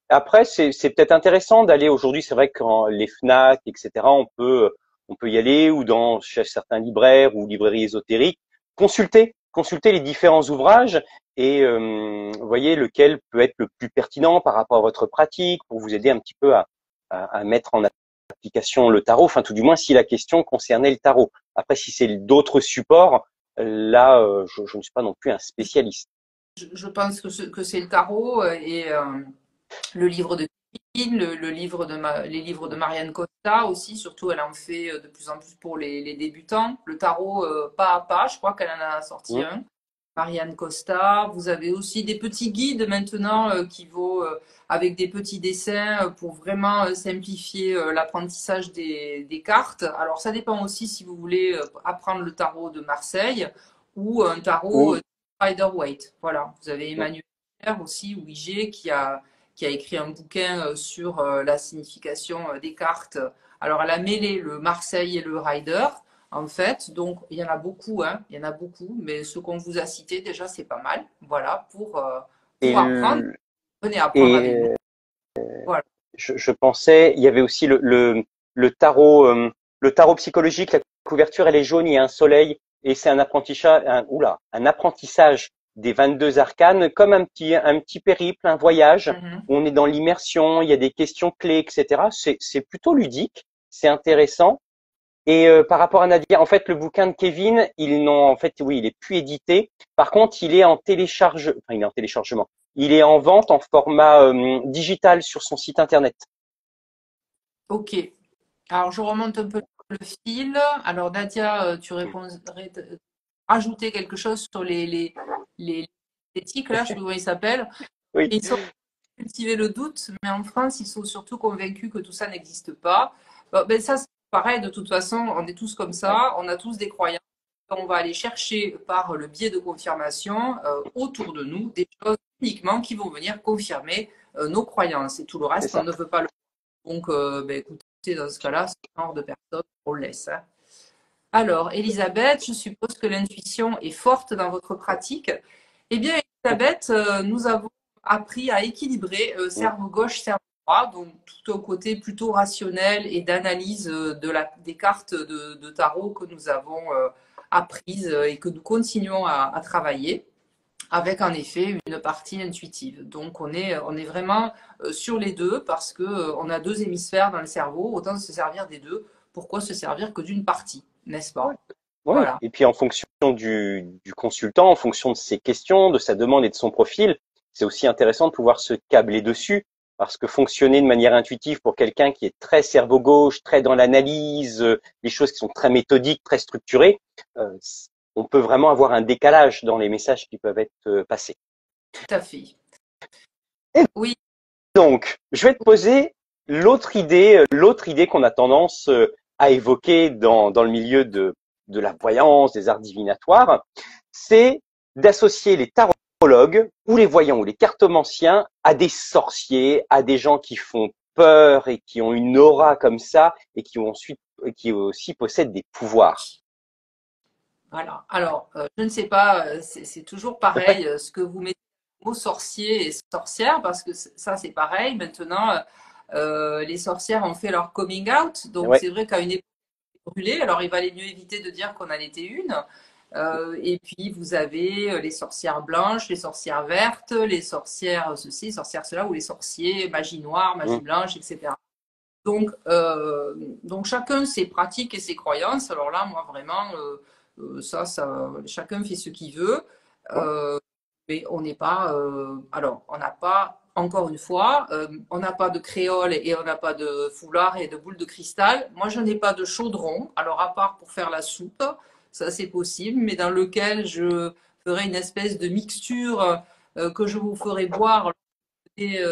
après, c'est peut-être intéressant d'aller aujourd'hui. C'est vrai que quand les Fnac, etc., on peut y aller ou chez certains libraires ou librairies ésotériques, consulter les différents ouvrages et voyez lequel peut être le plus pertinent par rapport à votre pratique pour vous aider un petit peu à mettre en application le tarot. Enfin, tout du moins si la question concernait le tarot. Après, si c'est d'autres supports, là, je ne suis pas non plus un spécialiste. Je pense que c'est le tarot le livre de Kevin, le livre les livres de Marianne Costa aussi, surtout elle en fait de plus en plus pour les débutants. Le tarot pas à pas, je crois qu'elle en a sorti Hmm. un. Marianne Costa, vous avez aussi des petits guides maintenant qui vont avec des petits dessins pour vraiment simplifier l'apprentissage des cartes. Alors ça dépend aussi si vous voulez apprendre le tarot de Marseille ou un tarot Ou Rider-Waite. Voilà, vous avez Emmanuel aussi, ou IG, qui a écrit un bouquin sur la signification des cartes. Alors, elle a mêlé le Marseille et le Rider, en fait. Donc, il y en a beaucoup, hein, il y en a beaucoup, mais ce qu'on vous a cité, déjà, c'est pas mal. Voilà, et, pour apprendre. Venez apprendre avec nous. et Voilà. je pensais, il y avait aussi le tarot psychologique. La couverture, elle est jaune, il y a un soleil et c'est un apprentissage des 22 arcanes, comme un petit périple, un voyage Mhm. où on est dans l'immersion, il y a des questions clés, etc. C'est plutôt ludique, c'est intéressant. Et par rapport à Nadia, en fait, le bouquin de Kevin, en fait, oui, il est plus édité. Par contre, il est en téléchargement. Il est en vente en format digital sur son site internet. Ok. Alors, je remonte un peu le fil. Alors, Nadia, tu répondrais, ajouter quelque chose sur les éthiques, là, je sais plus comment ils s'appellent. Oui, Ils sont cultiver le doute, mais en France, ils sont surtout convaincus que tout ça n'existe pas. Bon, ben ça, c'est pareil, de toute façon, on est tous comme ouais, ça, on a tous des croyances. On va aller chercher par le biais de confirmation autour de nous des choses uniquement qui vont venir confirmer nos croyances. Et tout le c'est reste, on ça. ne veut pas le. Donc, ben, écoutez, dans ce cas-là, ce genre de personnes, on le laisse, hein. Alors, Elisabeth, je suppose que l'intuition est forte dans votre pratique. Eh bien, Elisabeth, nous avons appris à équilibrer Mm. cerveau gauche, cerveau droit, donc tout un côté plutôt rationnel et d'analyse des cartes de tarot que nous avons apprises et que nous continuons à travailler, avec en effet une partie intuitive. Donc, on est vraiment sur les deux parce que on a deux hémisphères dans le cerveau, autant se servir des deux. Pourquoi se servir que d'une partie, n'est-ce Ouais. pas? Ouais. Voilà. Et puis en fonction du consultant, en fonction de ses questions, de sa demande et de son profil, c'est aussi intéressant de pouvoir se câbler dessus, parce que fonctionner de manière intuitive pour quelqu'un qui est très cerveau gauche, très dans l'analyse, des choses qui sont très méthodiques, très structurées, euh, on peut vraiment avoir un décalage dans les messages qui peuvent être passés. Tout à fait. Et Oui, donc, je vais te poser l'autre idée qu'on a tendance à évoquer dans le milieu de la voyance, des arts divinatoires, c'est d'associer les tarologues ou les voyants ou les cartomanciens à des sorciers, à des gens qui font peur et qui ont une aura comme ça et qui aussi possèdent des pouvoirs. voilà. Alors, je ne sais pas, c'est toujours pareil ce que vous mettez le mot sorcier et sorcière, parce que ça, c'est pareil. Maintenant, les sorcières ont fait leur coming out, donc Ouais, c'est vrai qu'à une époque brûlée, alors il valait mieux éviter de dire qu'on en était une. Et puis, vous avez les sorcières blanches, les sorcières vertes, les sorcières ceci, les sorcières cela, ou les sorciers, magie noire, magie Mm. blanche, etc. Donc, chacun ses pratiques et ses croyances. Alors là, moi, vraiment, chacun fait ce qu'il veut. Ouais. Euh, mais on n'est pas. Alors, on n'a pas, encore une fois, on n'a pas de créole et on n'a pas de foulard et de boule de cristal. Moi, je n'ai pas de chaudron. Alors, à part pour faire la soupe, ça c'est possible, mais dans lequel je ferai une espèce de mixture que je vous ferai boire et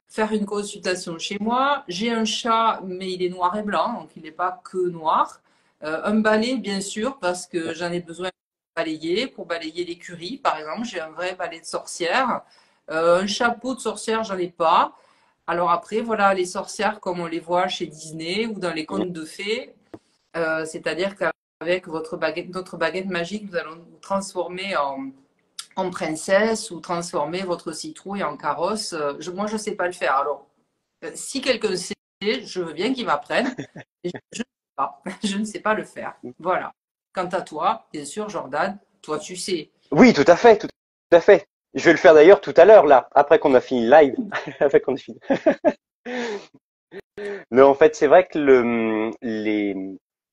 faire une consultation chez moi. J'ai un chat, mais il est noir et blanc, donc il n'est pas que noir. Un balai, bien sûr, parce que j'en ai besoin pour balayer l'écurie, par exemple. J'ai un vrai balai de sorcière. Un chapeau de sorcière, j'en ai pas. Alors après, voilà, les sorcières comme on les voit chez Disney ou dans les Mm. contes de fées, c'est-à-dire qu'avec notre baguette magique, nous allons nous transformer en princesse ou transformer votre citrouille en carrosse. Moi, je ne sais pas le faire. Alors, si quelqu'un sait, je veux bien qu'il m'apprenne. Je ne sais pas. Je ne sais pas le faire. Voilà. Quant à toi, bien sûr, Jordan, toi, tu sais. Oui, tout à fait, tout à fait. Je vais le faire d'ailleurs tout à l'heure, là, après qu'on a fini le live. Après qu'on a fini. Mais en fait, c'est vrai que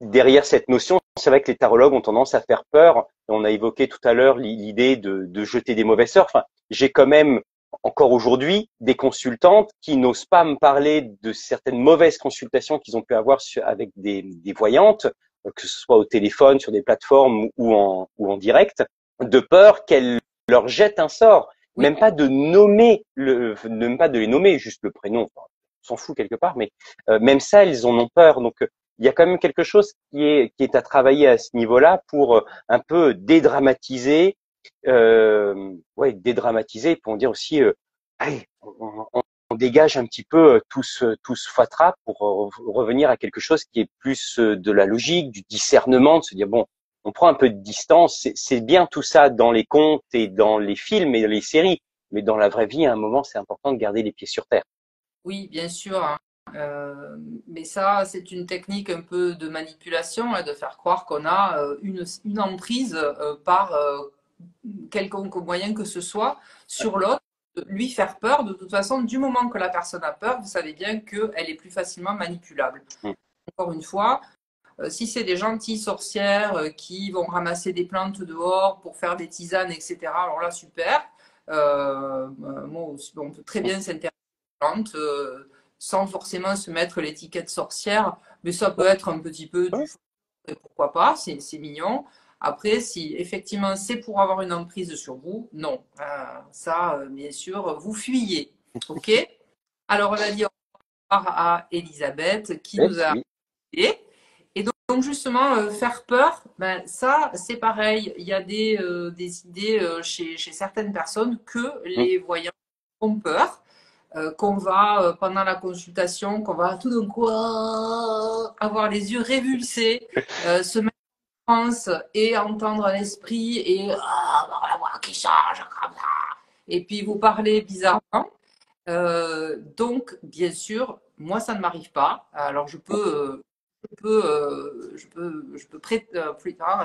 derrière cette notion, c'est vrai que les tarologues ont tendance à faire peur. On a évoqué tout à l'heure l'idée de jeter des mauvais sorts. Enfin, j'ai quand même encore aujourd'hui des consultantes qui n'osent pas me parler de certaines mauvaises consultations qu'ils ont pu avoir avec des voyantes, que ce soit au téléphone, sur des plateformes ou en direct, de peur qu'elles leur jettent un sort. Oui, Même pas de nommer même pas de les nommer, juste le prénom. Enfin, on s'en fout quelque part, mais même ça, ils en ont peur. Donc, il y a quand même quelque chose qui est à travailler à ce niveau-là pour un peu dédramatiser, ouais, dédramatiser, pour dire aussi, allez, on dégage un petit peu tout ce fatras pour revenir à quelque chose qui est plus de la logique, du discernement, de se dire bon, on prend un peu de distance. C'est bien tout ça dans les contes et dans les films et dans les séries, mais dans la vraie vie, à un moment, c'est important de garder les pieds sur terre. oui, bien sûr, hein. Mais ça, c'est une technique un peu de manipulation, hein, de faire croire qu'on a une emprise par quelconque moyen que ce soit sur l'autre, lui faire peur. De toute façon, du moment que la personne a peur, vous savez bien qu'elle est plus facilement manipulable. Mm. Encore une fois, si c'est des gentilles sorcières qui vont ramasser des plantes dehors pour faire des tisanes, etc., alors là, super. Moi aussi, on peut très bien s'intéresser aux plantes sans forcément se mettre l'étiquette sorcière, mais ça peut être un petit peu Ouais. du folklore, pourquoi pas, c'est mignon. Après, si effectivement c'est pour avoir une emprise sur vous, non. Ça, bien sûr, vous fuyez. OK? Alors, on a dit au revoir à Elisabeth qui nous a Oui. aidés. Et donc justement, faire peur, ben, ça, c'est pareil. Il y a des idées chez certaines personnes que Mm. les voyants ont peur, qu'on va, pendant la consultation, qu'on va tout d'un coup avoir les yeux révulsés, se mettre en transe et entendre l'esprit et la voix qui change comme ça. Et puis vous parlez bizarrement. Donc, bien sûr, moi, ça ne m'arrive pas. Alors, je peux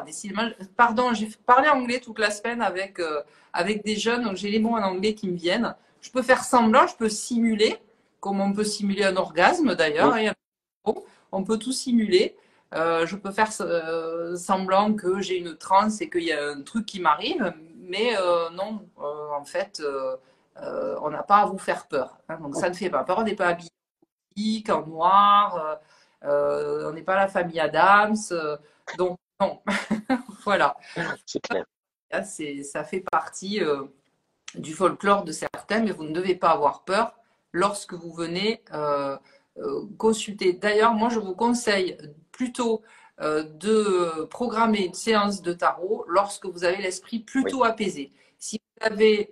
décidément. Pardon, j'ai parlé anglais toute la semaine avec des jeunes, donc j'ai les mots en anglais qui me viennent. Je peux faire semblant, je peux simuler, comme on peut simuler un orgasme d'ailleurs. Mm. On peut tout simuler. Je peux faire semblant que j'ai une transe et qu'il y a un truc qui m'arrive, mais non, en fait. On n'a pas à vous faire peur, hein, donc ça ne fait pas peur. On n'est pas habillé en noir, on n'est pas la famille Adams, donc non. Voilà. C'est clair. Ça fait partie du folklore de certains, mais vous ne devez pas avoir peur lorsque vous venez consulter. D'ailleurs, moi, je vous conseille plutôt de programmer une séance de tarot lorsque vous avez l'esprit Oui. plutôt apaisé. Si vous avez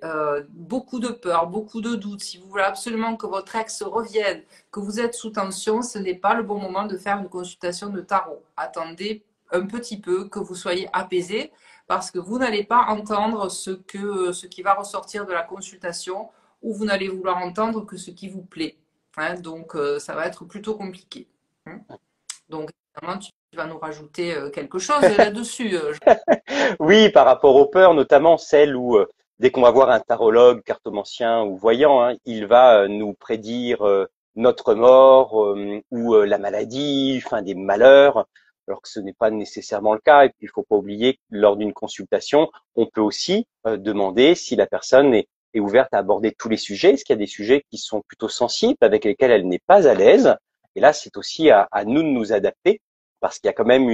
beaucoup de peur, beaucoup de doutes, si vous voulez absolument que votre ex revienne, que vous êtes sous tension, ce n'est pas le bon moment de faire une consultation de tarot. Attendez un petit peu que vous soyez apaisé parce que vous n'allez pas entendre ce qui va ressortir de la consultation ou vous n'allez vouloir entendre que ce qui vous plaît. Hein, donc, ça va être plutôt compliqué. Hein. Donc, Normalement, tu vas nous rajouter quelque chose là-dessus. Oui, par rapport aux peurs, notamment celles où, dès qu'on va voir un tarologue, cartomancien ou voyant, hein, il va nous prédire notre mort ou la maladie, enfin des malheurs, alors que ce n'est pas nécessairement le cas. Et puis, il faut pas oublier que lors d'une consultation, on peut aussi demander si la personne est ouverte à aborder tous les sujets. Est-ce qu'il y a des sujets qui sont plutôt sensibles, avec lesquels elle n'est pas à l'aise? Et là, c'est aussi à nous de nous adapter, parce qu'il y a quand même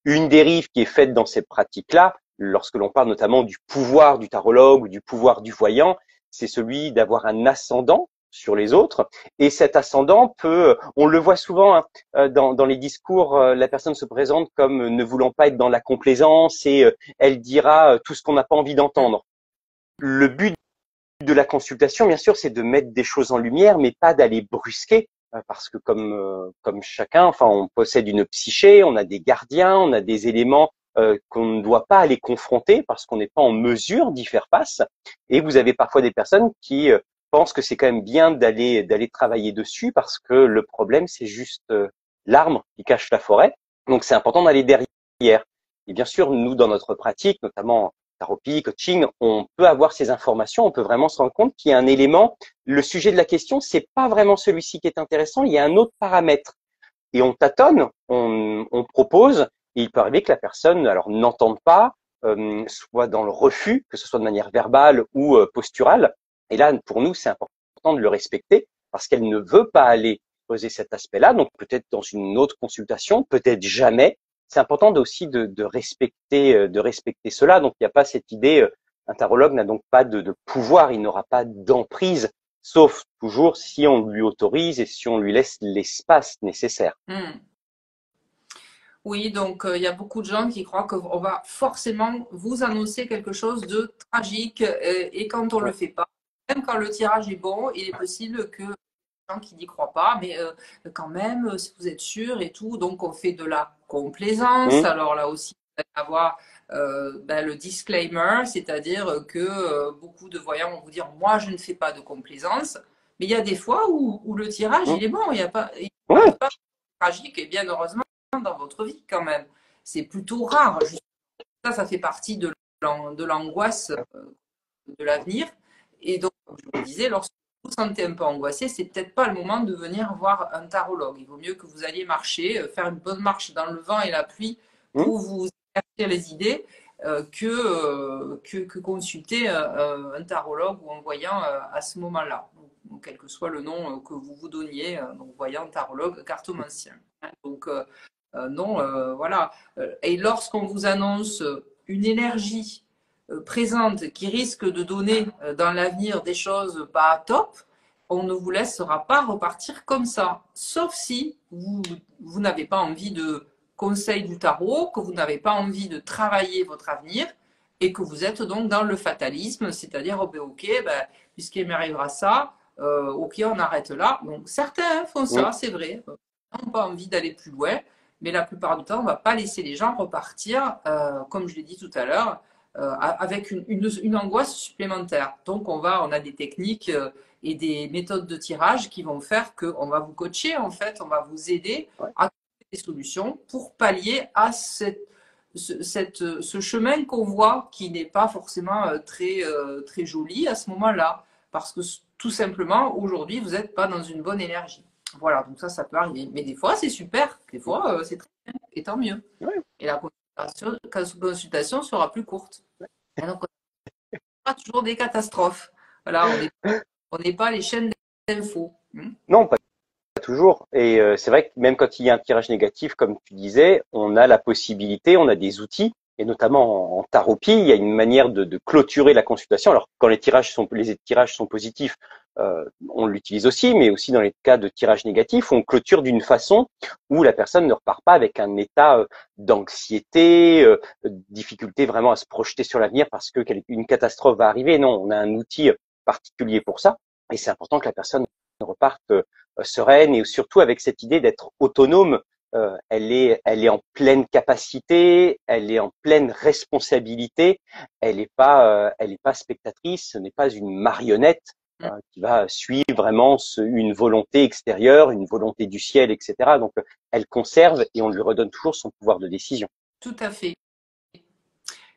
une dérive qui est faite dans ces pratiques-là, lorsque l'on parle notamment du pouvoir du tarologue ou du pouvoir du voyant, c'est celui d'avoir un ascendant sur les autres. Et cet ascendant peut, on le voit souvent hein, dans les discours, la personne se présente comme ne voulant pas être dans la complaisance et elle dira tout ce qu'on n'a pas envie d'entendre. Le but de la consultation, bien sûr, c'est de mettre des choses en lumière, mais pas d'aller brusquer, parce que comme chacun, enfin, on possède une psyché, on a des gardiens, on a des éléments qu'on ne doit pas aller confronter parce qu'on n'est pas en mesure d'y faire face. Et vous avez parfois des personnes qui pensent que c'est quand même bien d'aller travailler dessus parce que le problème, c'est juste l'arbre qui cache la forêt. Donc, c'est important d'aller derrière. Et bien sûr, nous, dans notre pratique, notamment thérapie, coaching, on peut avoir ces informations, on peut vraiment se rendre compte qu'il y a un élément, le sujet de la question, c'est pas vraiment celui-ci qui est intéressant, il y a un autre paramètre. Et on tâtonne, on propose, et il peut arriver que la personne, alors, n'entende pas, soit dans le refus, que ce soit de manière verbale ou posturale. Et là, pour nous, c'est important de le respecter parce qu'elle ne veut pas aller poser cet aspect-là. Donc, peut-être dans une autre consultation, peut-être jamais. C'est important aussi de respecter cela. Donc, il n'y a pas cette idée, un tarologue n'a donc pas de pouvoir, il n'aura pas d'emprise, sauf toujours si on lui autorise et si on lui laisse l'espace nécessaire. Oui, donc il y a beaucoup de gens qui croient qu'on va forcément vous annoncer quelque chose de tragique et quand on ne le fait pas, même quand le tirage est bon, il est possible que gens qui n'y croient pas, mais quand même, si vous êtes sûr et tout, donc on fait de la complaisance. Hum, Alors là aussi, vous allez avoir le disclaimer, c'est-à-dire que beaucoup de voyants vont vous dire, moi, je ne fais pas de complaisance. Mais il y a des fois où le tirage, hum. il est bon, il Ouais, n'arrive pas tragique, et bien heureusement dans votre vie quand même. C'est plutôt rare. Ça fait partie de l'angoisse de l'avenir. Et donc, comme je vous le disais, lorsque vous vous sentez un peu angoissé, c'est peut-être pas le moment de venir voir un tarologue. Il vaut mieux que vous alliez marcher, faire une bonne marche dans le vent et la pluie hum, pour vous éclaircir les idées que consulter un tarologue ou un voyant à ce moment-là. Donc, quel que soit le nom que vous vous donniez, donc voyant, tarologue, cartomancien. Donc, non, voilà. Et lorsqu'on vous annonce une énergie présente qui risque de donner dans l'avenir des choses pas top, on ne vous laissera pas repartir comme ça. Sauf si vous n'avez pas envie de conseil du tarot, que vous n'avez pas envie de travailler votre avenir et que vous êtes donc dans le fatalisme, c'est-à-dire, oh ben, ok, ben, puisqu'il m'arrivera ça, ok, on arrête là. Donc certains font hum. ça, c'est vrai, n'ont pas envie d'aller plus loin, mais la plupart du temps, on ne va pas laisser les gens repartir, comme je l'ai dit tout à l'heure, avec une angoisse supplémentaire. Donc on a des techniques et des méthodes de tirage qui vont faire qu'on va vous coacher, en fait, on va vous aider Ouais. à trouver des solutions pour pallier à ce chemin qu'on voit qui n'est pas forcément très joli à ce moment-là. Parce que tout simplement, aujourd'hui, vous n'êtes pas dans une bonne énergie. Voilà, donc ça peut arriver. Mais des fois, c'est super. Des fois, c'est très bien. Et tant mieux. Ouais. Et la consultation sera plus courte. Et donc, on aura toujours des catastrophes. Voilà, on n'est pas les chaînes d'infos. Non, pas toujours. Et c'est vrai que même quand il y a un tirage négatif, comme tu disais, on a la possibilité, on a des outils, et notamment en taropie, il y a une manière de clôturer la consultation. Alors quand les tirages sont positifs, on l'utilise aussi, mais aussi dans les cas de tirage négatif, on clôture d'une façon où la personne ne repart pas avec un état d'anxiété, difficulté vraiment à se projeter sur l'avenir parce que une catastrophe va arriver. Non, on a un outil particulier pour ça, et c'est important que la personne reparte sereine et surtout avec cette idée d'être autonome. Elle est en pleine capacité, elle est en pleine responsabilité. Elle est pas spectatrice, ce n'est pas une marionnette. qui va suivre vraiment une volonté extérieure, une volonté du ciel, etc. Donc, elle conserve et on lui redonne toujours son pouvoir de décision. Tout à fait.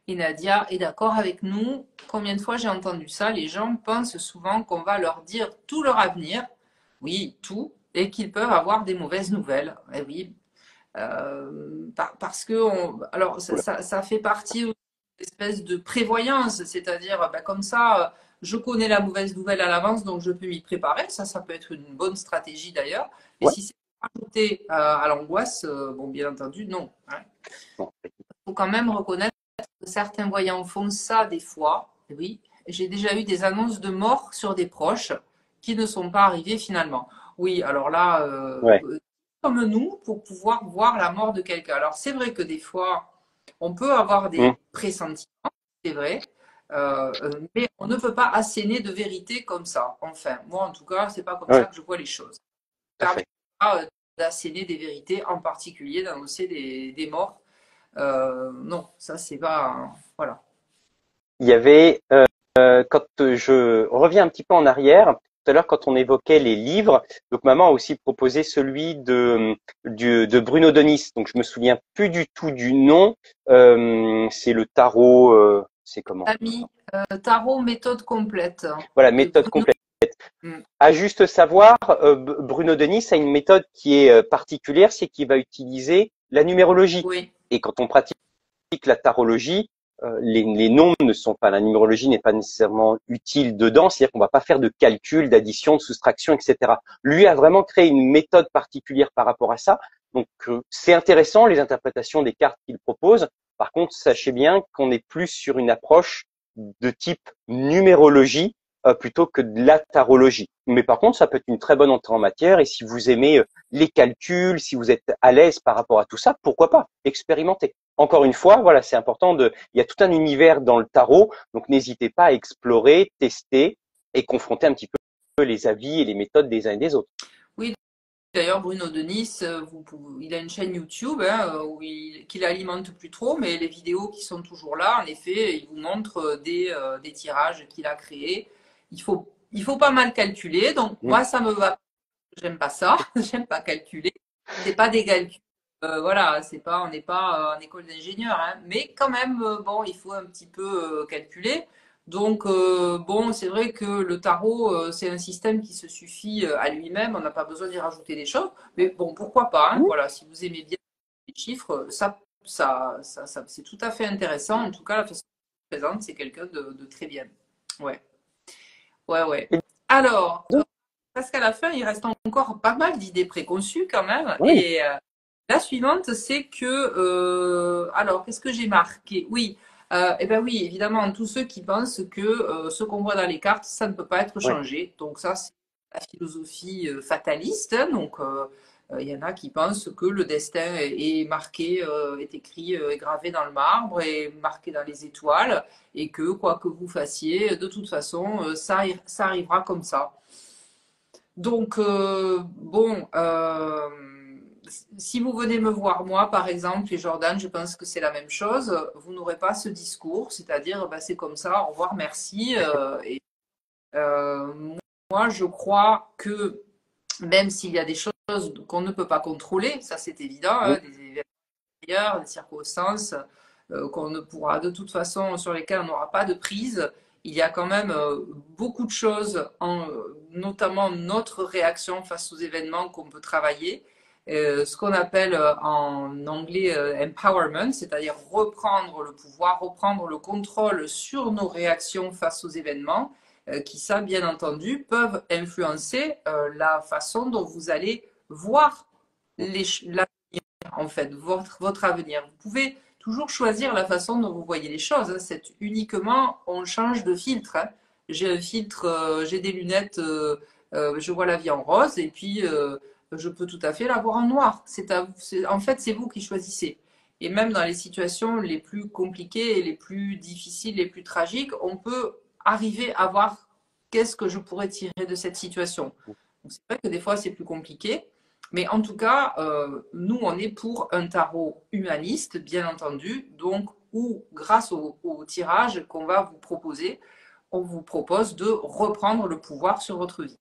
Et Nadia est d'accord avec nous. Combien de fois j'ai entendu ça? Les gens pensent souvent qu'on va leur dire tout leur avenir, oui, tout, et qu'ils peuvent avoir des mauvaises nouvelles. Eh oui, parce que alors Oula. ça fait partie d'une espèce de prévoyance, c'est-à-dire comme ça, je connais la mauvaise nouvelle à l'avance, donc je peux m'y préparer. Ça peut être une bonne stratégie d'ailleurs. Mais Ouais. si c'est ajouté à l'angoisse, bon, bien entendu, non, hein. Bon. Il faut quand même reconnaître que certains voyants font ça des fois. Oui, j'ai déjà eu des annonces de mort sur des proches qui ne sont pas arrivés finalement. Oui, alors là, Ouais. comme nous, pour pouvoir voir la mort de quelqu'un. Alors c'est vrai que des fois, on peut avoir Mmh. des pressentiments, c'est vrai, mais on ne peut pas asséner de vérité comme ça. Enfin, moi en tout cas, c'est pas comme Ouais, ça que je vois les choses. tout à Ça ne permet fait. pas d'asséner des vérités, en particulier d'annoncer des morts. Non, ça c'est pas. Voilà. Il y avait, quand je reviens un petit peu en arrière, tout à l'heure quand on évoquait les livres, donc maman a aussi proposé celui de Bruno Denis. Donc je me souviens plus du tout du nom. C'est le tarot. C'est comment? Ami, tarot méthode complète Voilà, de méthode Bruno. complète. Mm. À juste savoir, Bruno Denis a une méthode qui est particulière, c'est qu'il va utiliser la numérologie. Oui, Et quand on pratique la tarologie, les nombres ne sont pas, la numérologie n'est pas nécessairement utile dedans, c'est-à-dire qu'on va pas faire de calcul, d'addition, de soustraction, etc. Lui a vraiment créé une méthode particulière par rapport à ça. Donc c'est intéressant les interprétations des cartes qu'il propose. Par contre, sachez bien qu'on est plus sur une approche de type numérologie plutôt que de la tarologie. Mais par contre, ça peut être une très bonne entrée en matière. Et si vous aimez les calculs, si vous êtes à l'aise par rapport à tout ça, pourquoi pas expérimenter. Encore une fois, voilà, c'est important il y a tout un univers dans le tarot, donc n'hésitez pas à explorer, tester et confronter un petit peu les avis et les méthodes des uns et des autres. oui. D'ailleurs, Bruno Denis, il a une chaîne YouTube hein, qu'il alimente plus trop, mais les vidéos qui sont toujours là, en effet, il vous montre des tirages qu'il a créés. Il faut pas mal calculer. Donc Mmh. moi, ça me va. J'aime pas ça. J'aime pas calculer. C'est pas des calculs. Voilà, c'est pas, on n'est pas en école d'ingénieur, hein, mais quand même, bon, il faut un petit peu calculer. Donc, bon, c'est vrai que le tarot, c'est un système qui se suffit à lui-même. On n'a pas besoin d'y rajouter des choses. Mais bon, pourquoi pas, hein, voilà, si vous aimez bien les chiffres, c'est tout à fait intéressant. En tout cas, la façon dont il présente, c'est quelqu'un de très bien. Ouais, ouais, ouais. Et Alors, donc, parce qu'à la fin, il reste encore pas mal d'idées préconçues quand même. oui, Et la suivante, c'est que, alors, qu'est-ce que j'ai marqué? Oui, eh ben oui, évidemment, tous ceux qui pensent que ce qu'on voit dans les cartes, ça ne peut pas être oui, changé. Donc ça, c'est la philosophie fataliste. Donc, il y en a qui pensent que le destin est marqué, est écrit, est gravé dans le marbre, est marqué dans les étoiles, et que quoi que vous fassiez, de toute façon, ça arrivera comme ça. Donc, bon, si vous venez me voir, moi, par exemple, et Jordan, je pense que c'est la même chose, vous n'aurez pas ce discours, c'est-à-dire, bah, c'est comme ça, au revoir, merci. Euh, moi, je crois que même s'il y a des choses qu'on ne peut pas contrôler, ça c'est évident, mmh, hein, des événements extérieurs, des circonstances qu'on ne pourra de toute façon, sur lesquelles on n'aura pas de prise, il y a quand même beaucoup de choses, notamment notre réaction face aux événements qu'on peut travailler. Ce qu'on appelle en anglais empowerment, c'est-à-dire reprendre le pouvoir, reprendre le contrôle sur nos réactions face aux événements, qui, ça, bien entendu, peuvent influencer la façon dont vous allez voir mmh, l'avenir, en fait, votre avenir. Vous pouvez toujours choisir la façon dont vous voyez les choses, hein. C'est uniquement, on change de filtre, hein. J'ai un filtre, j'ai des lunettes, je vois la vie en rose, et puis je peux tout à fait la voir en noir. En fait, c'est vous qui choisissez. Et même dans les situations les plus compliquées, les plus difficiles, les plus tragiques, on peut arriver à voir qu'est-ce que je pourrais tirer de cette situation. C'est vrai que des fois, c'est plus compliqué. Mais en tout cas, nous, on est pour un tarot humaniste, bien entendu, donc où, grâce au tirage qu'on va vous proposer, on vous propose de reprendre le pouvoir sur votre vie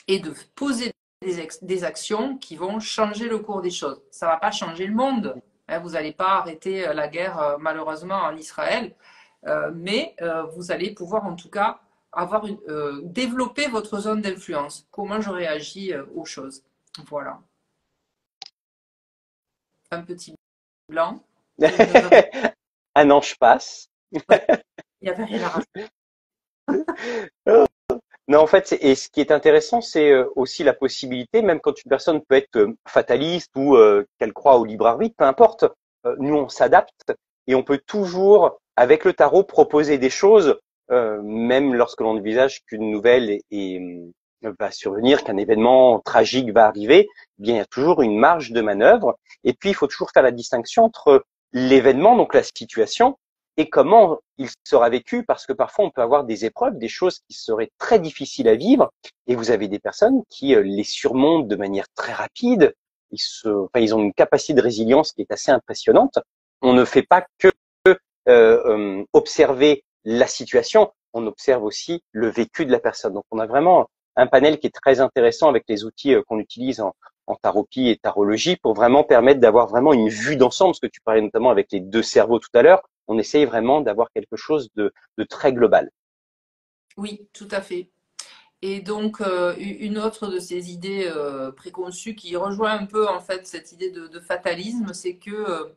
et de poser des actions qui vont changer le cours des choses. Ça ne va pas changer le monde. Hein, vous n'allez pas arrêter la guerre, malheureusement, en Israël. Mais vous allez pouvoir, en tout cas, développer votre zone d'influence. Comment je réagis aux choses. Voilà. Un petit blanc. Un ange passe. Ouais, il n'y avait rien à rajouter. Non, en fait, et ce qui est intéressant, c'est aussi la possibilité, même quand une personne peut être fataliste ou qu'elle croit au libre arbitre, peu importe, nous on s'adapte et on peut toujours, avec le tarot, proposer des choses, même lorsque l'on envisage qu'une nouvelle va survenir, qu'un événement tragique va arriver, eh bien il y a toujours une marge de manœuvre. Et puis il faut toujours faire la distinction entre l'événement, donc la situation, et comment il sera vécu, parce que parfois on peut avoir des épreuves, des choses qui seraient très difficiles à vivre, et vous avez des personnes qui les surmontent de manière très rapide. Ils ont une capacité de résilience qui est assez impressionnante. On ne fait pas que observer la situation, on observe aussi le vécu de la personne. Donc on a vraiment un panel qui est très intéressant avec les outils qu'on utilise en taropie et tarologie pour vraiment permettre d'avoir vraiment une vue d'ensemble, parce que tu parlais notamment avec les deux cerveaux tout à l'heure, on essaye vraiment d'avoir quelque chose de très global. Oui, tout à fait. Et donc, une autre de ces idées préconçues qui rejoint un peu en fait cette idée de fatalisme, c'est que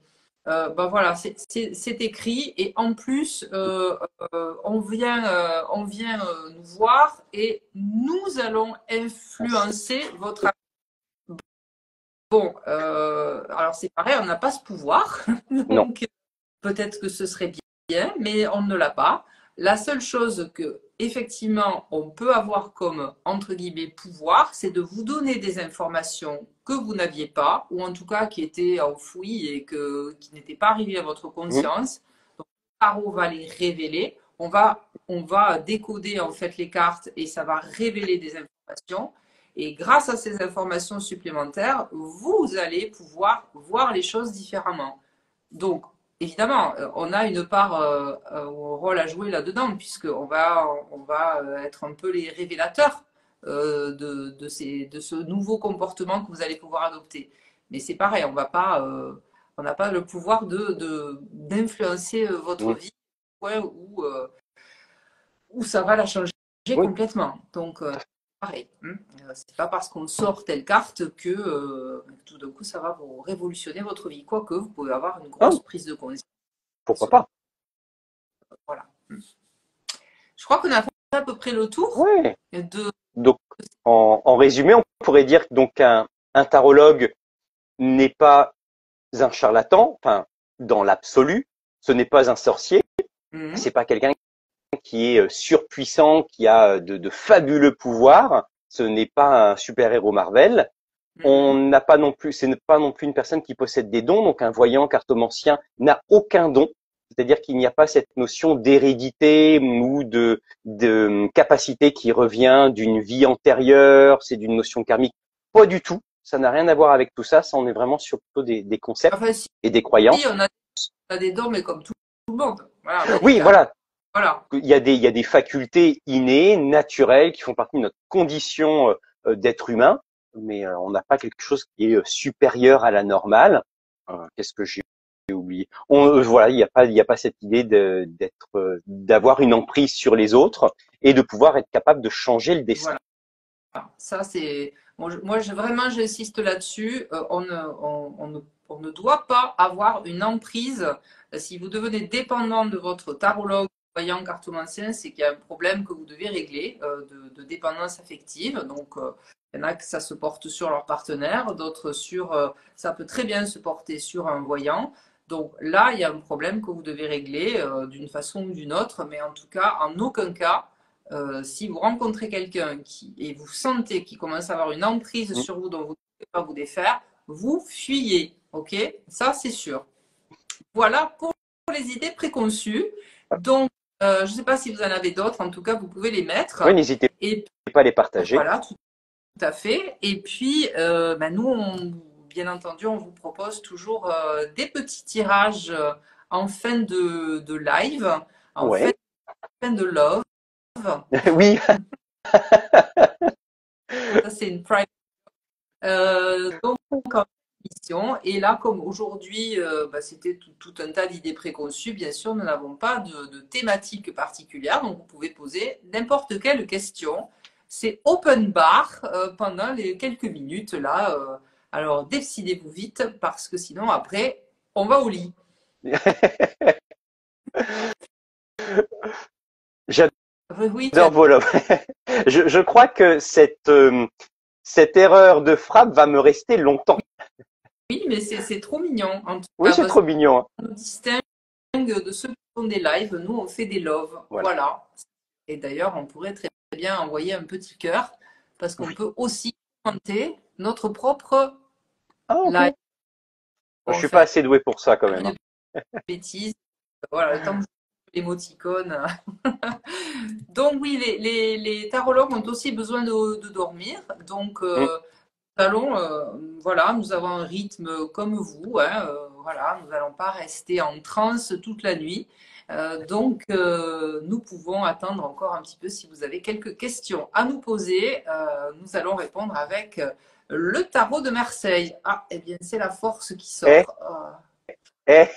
ben voilà, c'est écrit et en plus, on vient nous voir et nous allons influencer votre. Bon, alors c'est pareil, on n'a pas ce pouvoir, Non. donc peut-être que ce serait bien, mais on ne l'a pas. La seule chose que, effectivement, on peut avoir comme, entre guillemets, pouvoir, c'est de vous donner des informations que vous n'aviez pas, ou en tout cas qui étaient enfouies et qui n'étaient pas arrivées à votre Mmh. conscience. Donc, le tarot va les révéler. On va décoder, en fait, les cartes et ça va révéler des informations. Et grâce à ces informations supplémentaires, vous allez pouvoir voir les choses différemment. Donc, évidemment, on a une part, un rôle à jouer là-dedans, on va être un peu les révélateurs de ce nouveau comportement que vous allez pouvoir adopter. Mais c'est pareil, on n'a pas le pouvoir d'influencer votre Mmh. vie au point où ça va la changer Oui, complètement. Donc, pareil, hein. C'est pas parce qu'on sort telle carte que tout d'un coup ça va vous révolutionner votre vie. Quoique, vous pouvez avoir une ah, grosse prise de conscience. pourquoi pas. Voilà. Je crois qu'on a fait à peu près le tour Ouais. de. Donc, en résumé, on pourrait dire que donc un tarologue n'est pas un charlatan, enfin, dans l'absolu, ce n'est pas un sorcier, Mhm, c'est pas quelqu'un qui est surpuissant, qui a de fabuleux pouvoirs, ce n'est pas un super-héros Marvel. On mhm. n'a pas non plus, c'est pas non plus une personne qui possède des dons, donc un voyant cartomancien n'a aucun don. C'est-à-dire qu'il n'y a pas cette notion d'hérédité ou de capacité qui revient d'une vie antérieure, c'est d'une notion karmique. Pas du tout. Ça n'a rien à voir avec tout ça. Ça, on est vraiment sur plutôt des concepts Enfin, si, et des croyances. on a des dons, mais comme tout le monde. Voilà, on a des Oui, cas. voilà. Voilà. Il y a des facultés innées, naturelles, qui font partie de notre condition d'être humain, mais on n'a pas quelque chose qui est supérieur à la normale. Qu'est-ce que j'ai oublié? Voilà, il y a pas cette idée d'avoir une emprise sur les autres et de pouvoir être capable de changer le destin. Voilà. Ça, c'est. Moi, vraiment, j'insiste là-dessus. On ne doit pas avoir une emprise. Si vous devenez dépendant de votre tarologue, voyant cartomancien, c'est qu'il y a un problème que vous devez régler de dépendance affective. Donc, il y en a que ça se porte sur leur partenaire, d'autres sur. Ça peut très bien se porter sur un voyant. Donc là, il y a un problème que vous devez régler d'une façon ou d'une autre, mais en tout cas, en aucun cas si vous rencontrez quelqu'un et vous sentez qu'il commence à avoir une emprise Mm. sur vous dont vous ne pouvez pas vous défaire, vous fuyez. OK? Ça, c'est sûr. Voilà pour les idées préconçues. Donc, je ne sais pas si vous en avez d'autres. En tout cas, vous pouvez les Oui, mettre. n'hésitez Et pas à les partager. voilà, tout à fait. Et puis, ben nous, bien entendu, on vous propose toujours des petits tirages en fin de live, en Ouais. fin de love. Oui, Ça, c'est une private. Donc, en émission. Et là, comme aujourd'hui, bah, c'était tout un tas d'idées préconçues, bien sûr, nous n'avons pas de thématique particulière. Donc, vous pouvez poser n'importe quelle question. C'est open bar pendant les quelques minutes là. Alors, décidez-vous vite parce que sinon, après, on va au lit. Oui, tu as j'adore Volo. Je crois que cette erreur de frappe va me rester longtemps. oui, mais c'est trop mignon en tout Oui, cas c'est parce trop mignon, hein. qu'on nous distingue de ceux qui font des lives. Nous, on fait des loves. Voilà. Voilà. Et d'ailleurs, on pourrait très bien envoyer un petit cœur parce qu'on Oui. peut aussi commenter notre propre Ah, ok. live. Je Bon, on suis pas fait assez doué pour ça quand même, hein. une bêtise. Voilà, le temps que je l'émoticône. Donc oui, les tarologues ont aussi besoin de dormir. Donc Mm. nous allons, voilà, nous avons un rythme comme vous, hein, voilà, nous n'allons pas rester en transe toute la nuit. Donc, nous pouvons attendre encore un petit peu si vous avez quelques questions à nous poser. Nous allons répondre avec le tarot de Marseille. Ah, eh bien, c'est la force qui Eh, sort. eh,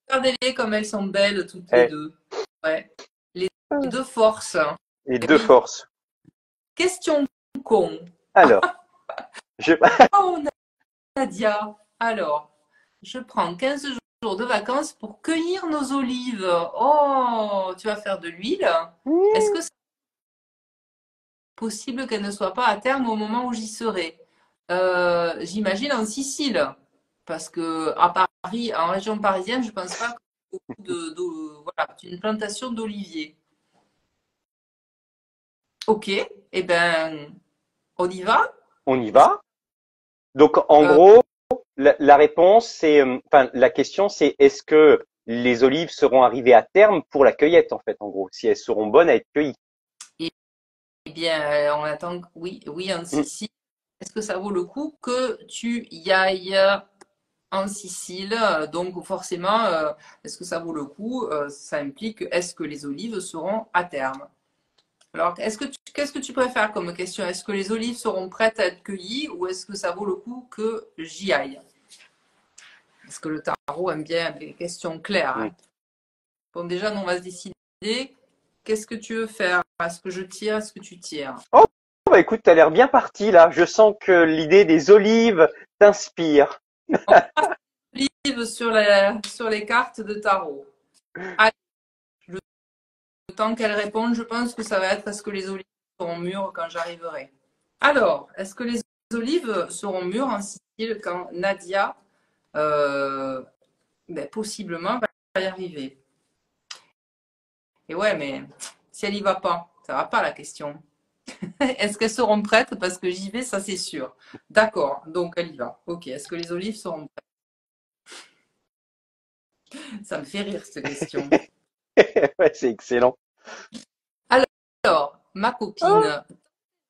Regardez-les comme elles sont belles toutes les eh. deux. Ouais, les deux forces. Les Et deux oui, forces. question con. Alors, je, Oh, Nadia, alors, je prends 15 jours de vacances pour cueillir nos olives. Oh, tu vas faire de l'huile. Est-ce que c'est possible qu'elle ne soit pas à terme au moment où j'y serai? J'imagine en Sicile, parce que à Paris, en région parisienne, je pense pas que beaucoup voilà, une plantation d'oliviers. Ok, eh ben, on y va? on y Est-ce va. Donc, en que, gros, la réponse, c'est, enfin, la question, c'est est-ce que les olives seront arrivées à terme pour la cueillette, en fait, en gros, si elles seront bonnes à être cueillies. eh bien, on attend, oui, oui, en Mm. Sicile. Est-ce que ça vaut le coup que tu y ailles en Sicile? Donc, forcément, est-ce que ça vaut le coup? Ça implique, est-ce que les olives seront à terme? Alors, qu'est-ce que tu préfères comme question? Est-ce que les olives seront prêtes à être cueillies ou est-ce que ça vaut le coup que j'y aille? Parce que le tarot aime bien les questions claires, Mm. hein. Bon, déjà, nous, on va se décider. Qu'est-ce que tu veux faire? Est-ce que je tire? Est-ce que tu tires? Oh, bah écoute, t'as l'air bien parti là. Je sens que l'idée des olives t'inspire. Olives sur les cartes de tarot. Le temps qu'elle réponde, je pense que ça va être est-ce que les olives seront mûres quand j'arriverai. Alors, est-ce que les olives seront mûres en Sicile quand Nadia, euh, ben, possiblement, va y arriver? Et ouais, mais si elle y va pas, ça va pas la question. Est-ce qu'elles seront prêtes? Parce que j'y vais, ça c'est sûr. D'accord, donc elle y va. Ok, est-ce que les olives seront prêtes? Ça me fait rire cette question. Ouais, c'est excellent. Alors, ma Ah, copine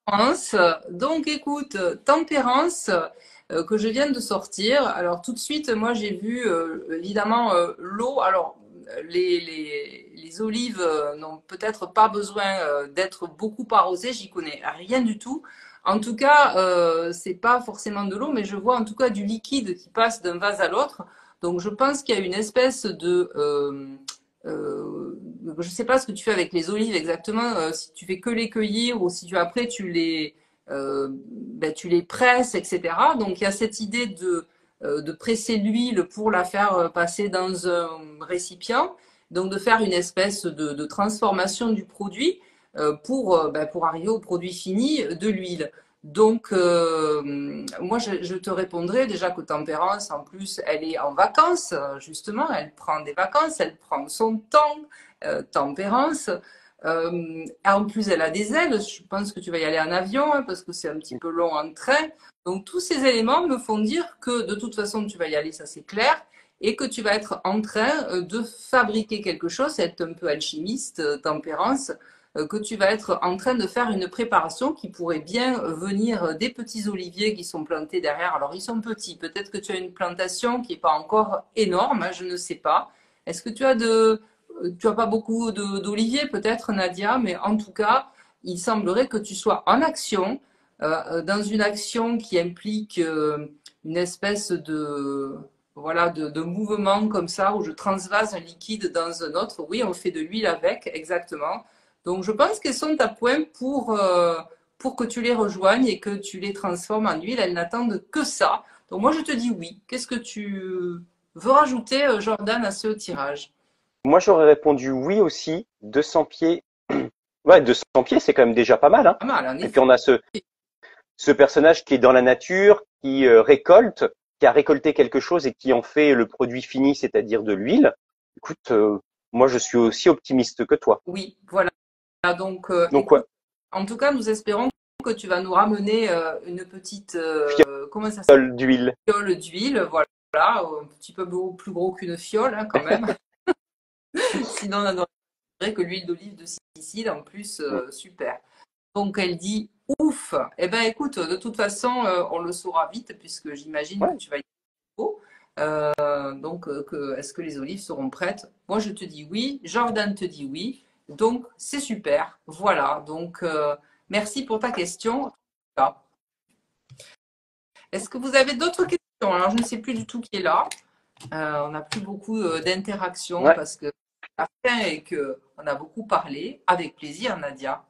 Tempérance. Donc, écoute, Tempérance, que je viens de sortir. Alors, tout de suite, moi, j'ai vu évidemment l'eau. Alors, les olives n'ont peut-être pas besoin d'être beaucoup arrosées. J'y connais rien du tout. En tout cas, c'est pas forcément de l'eau, mais je vois en tout cas du liquide qui passe d'un vase à l'autre. Donc, je pense qu'il y a une espèce de je ne sais pas ce que tu fais avec les olives exactement, si tu fais que les cueillir ou si tu après tu les presses, etc. Donc il y a cette idée de presser l'huile pour la faire passer dans un récipient, donc de faire une espèce de transformation du produit pour arriver au produit fini de l'huile. Donc, moi, je te répondrai déjà que Tempérance, en plus, elle est en vacances, justement, elle prend des vacances, elle prend son temps, Tempérance. En plus, elle a des ailes, je pense que tu vas y aller en avion, hein, parce que c'est un petit peu long en train. Donc, tous ces éléments me font dire que de toute façon, tu vas y aller, ça c'est clair, et que tu vas être en train de fabriquer quelque chose, être un peu alchimiste, Tempérance, que tu vas être en train de faire une préparation qui pourrait bien venir des petits oliviers qui sont plantés derrière. Alors, ils sont petits. Peut-être que tu as une plantation qui n'est pas encore énorme, hein, je ne sais pas. Est-ce que tu as tu as pas beaucoup d'oliviers peut-être, Nadia, mais en tout cas, il semblerait que tu sois en action, dans une action qui implique une espèce de, voilà, de mouvement comme ça, où je transvase un liquide dans un autre. Oui, on fait de l'huile avec, exactement. Donc, je pense qu'elles sont à point pour que tu les rejoignes et que tu les transformes en huile. Elles n'attendent que ça. Donc, moi, je te dis oui. Qu'est-ce que tu veux rajouter, Jordan, à ce tirage? Moi, j'aurais répondu oui aussi. 200 pieds. Ouais, 200 pieds, c'est quand même déjà pas mal, hein. Pas mal, en Et puis effet. on a ce personnage qui est dans la nature, qui récolte, qui a récolté quelque chose et qui en fait le produit fini, c'est-à-dire de l'huile. Écoute, moi je suis aussi optimiste que toi. Oui, voilà. Donc, Donc ouais, écoute, en tout cas, nous espérons que tu vas nous ramener une petite, comment ça s'appelle, fiole d'huile. fiole d'huile, voilà, un petit peu plus gros qu'une fiole, hein, quand même. Sinon, on aurait que l'huile d'olive de Sicile, en plus, super. Donc, elle dit ouf. Eh ben, écoute, de toute façon, on le saura vite, puisque j'imagine que Ouais, tu vas y aller. Donc, est-ce que les olives seront prêtes? Moi, je te dis oui. Jordan te dit oui. Donc, c'est super. Voilà. Donc, merci pour ta question. Est-ce que vous avez d'autres questions? Alors, je ne sais plus du tout qui est là. On n'a plus beaucoup d'interactions ouais. parce que la fin est qu'on a beaucoup parlé. Avec plaisir, Nadia.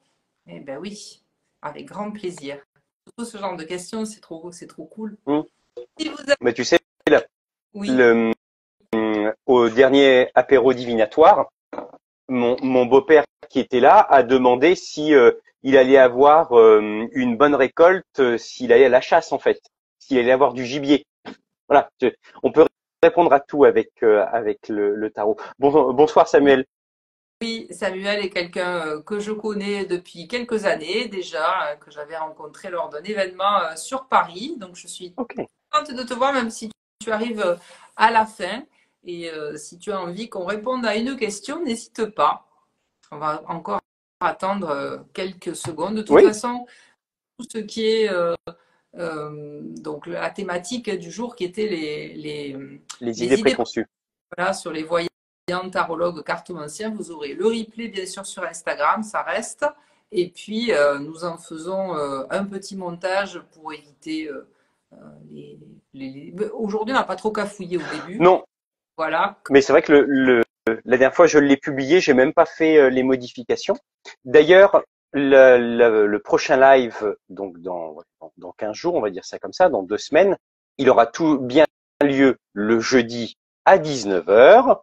Eh ben oui, avec grand plaisir. Tout ce genre de questions, c'est trop cool. Hmm. Si vous avez... Mais tu sais, là, Oui, le, au dernier apéro divinatoire, mon beau-père qui était là a demandé si il allait avoir une bonne récolte, s'il allait à la chasse en fait, s'il allait avoir du gibier. Voilà, on peut répondre à tout avec le tarot. Bonsoir Samuel. oui, Samuel est quelqu'un que je connais depuis quelques années déjà, que j'avais rencontré lors d'un événement sur Paris. Donc, je suis Ok. contente de te voir, même si tu arrives à la fin. Et si tu as envie qu'on réponde à une question, n'hésite pas. On va encore attendre quelques secondes. De toute Oui, façon, tout ce qui est donc la thématique du jour qui était les idées les idées, préconçues. voilà, sur les voyants, tarologues, cartomanciens. Vous aurez le replay bien sûr sur Instagram, ça reste. Et puis nous en faisons un petit montage pour éviter les, Aujourd'hui, on n'a pas trop cafouillé au début. Non, Voilà. mais c'est vrai que la dernière fois je l'ai publié, j'ai même pas fait les modifications. D'ailleurs, le prochain live, donc dans 15 jours, on va dire ça comme ça, dans 2 semaines, il aura tout bien lieu le jeudi à 19 heures.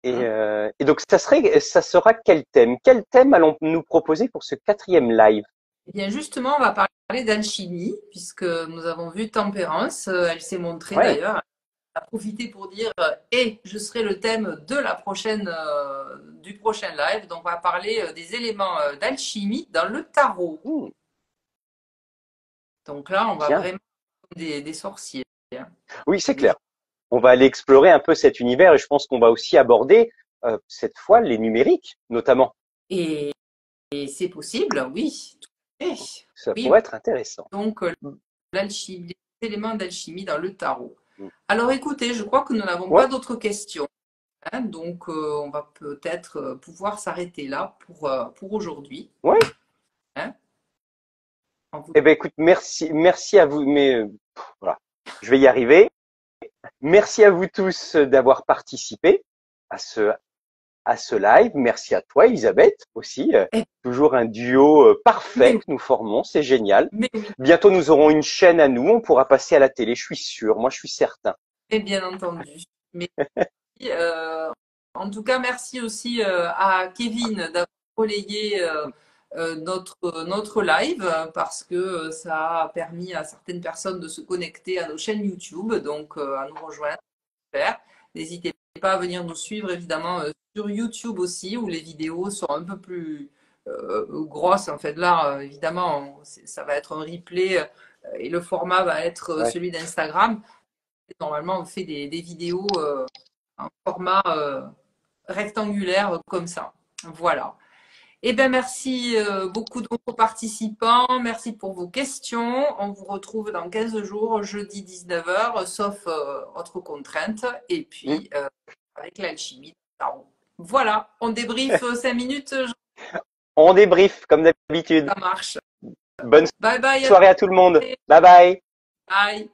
Hein. Et donc ça sera quel thème? Quel thème allons-nous proposer pour ce 4e live? Eh bien, justement, on va parler d'alchimie, puisque nous avons vu Tempérance. Elle s'est montrée Ouais. d'ailleurs. Elle a profité pour dire et je serai le thème de la prochaine, du prochain live. Donc, on va parler des éléments d'alchimie dans le tarot. Hmm, Donc là, on va bien. vraiment des sorciers, hein. Oui, c'est Des- clair. On va aller explorer un peu cet univers et je pense qu'on va aussi aborder cette fois les numériques, notamment. Et, et c'est possible, oui. Tout à fait. Ça Oui, pourrait être intéressant. donc l'alchimie, les éléments d'alchimie dans le tarot. Hmm. Alors écoutez, je crois que nous n'avons Ouais, pas d'autres questions, hein, donc on va peut-être pouvoir s'arrêter là pour aujourd'hui, ouais. hein. En vous- Eh ben écoute, merci à vous. Mais voilà, je vais y arriver. Merci à vous tous d'avoir participé à ce live. Merci à toi, Elisabeth, aussi. Eh, Toujours un duo mais parfait oui, que nous formons. C'est génial. mais oui, Bientôt, nous aurons une chaîne à nous. On pourra passer à la télé. Je suis sûr. Moi, je suis certain. et bien entendu. Mais euh, en tout cas, merci aussi à Kevin d'avoir relayé notre live parce que ça a permis à certaines personnes de se connecter à nos chaînes YouTube, donc à nous rejoindre. Super. N'hésitez pas à venir nous suivre évidemment sur YouTube aussi, où les vidéos sont un peu plus grosses. En fait, là, évidemment, ça va être un replay et le format va être Ouais. celui d'Instagram. Normalement, on fait des vidéos en format rectangulaire comme ça. Voilà. Eh bien, merci beaucoup donc aux participants. Merci pour vos questions. On vous retrouve dans 15 jours, jeudi 19 h, sauf autre contrainte. Et Hmm. puis, avec l'alchimie. Tarot. Voilà, on débrief 5 minutes, On débrief comme d'habitude. ça marche. Bonne Bye bye, à soirée à tout le monde. Bye bye. bye.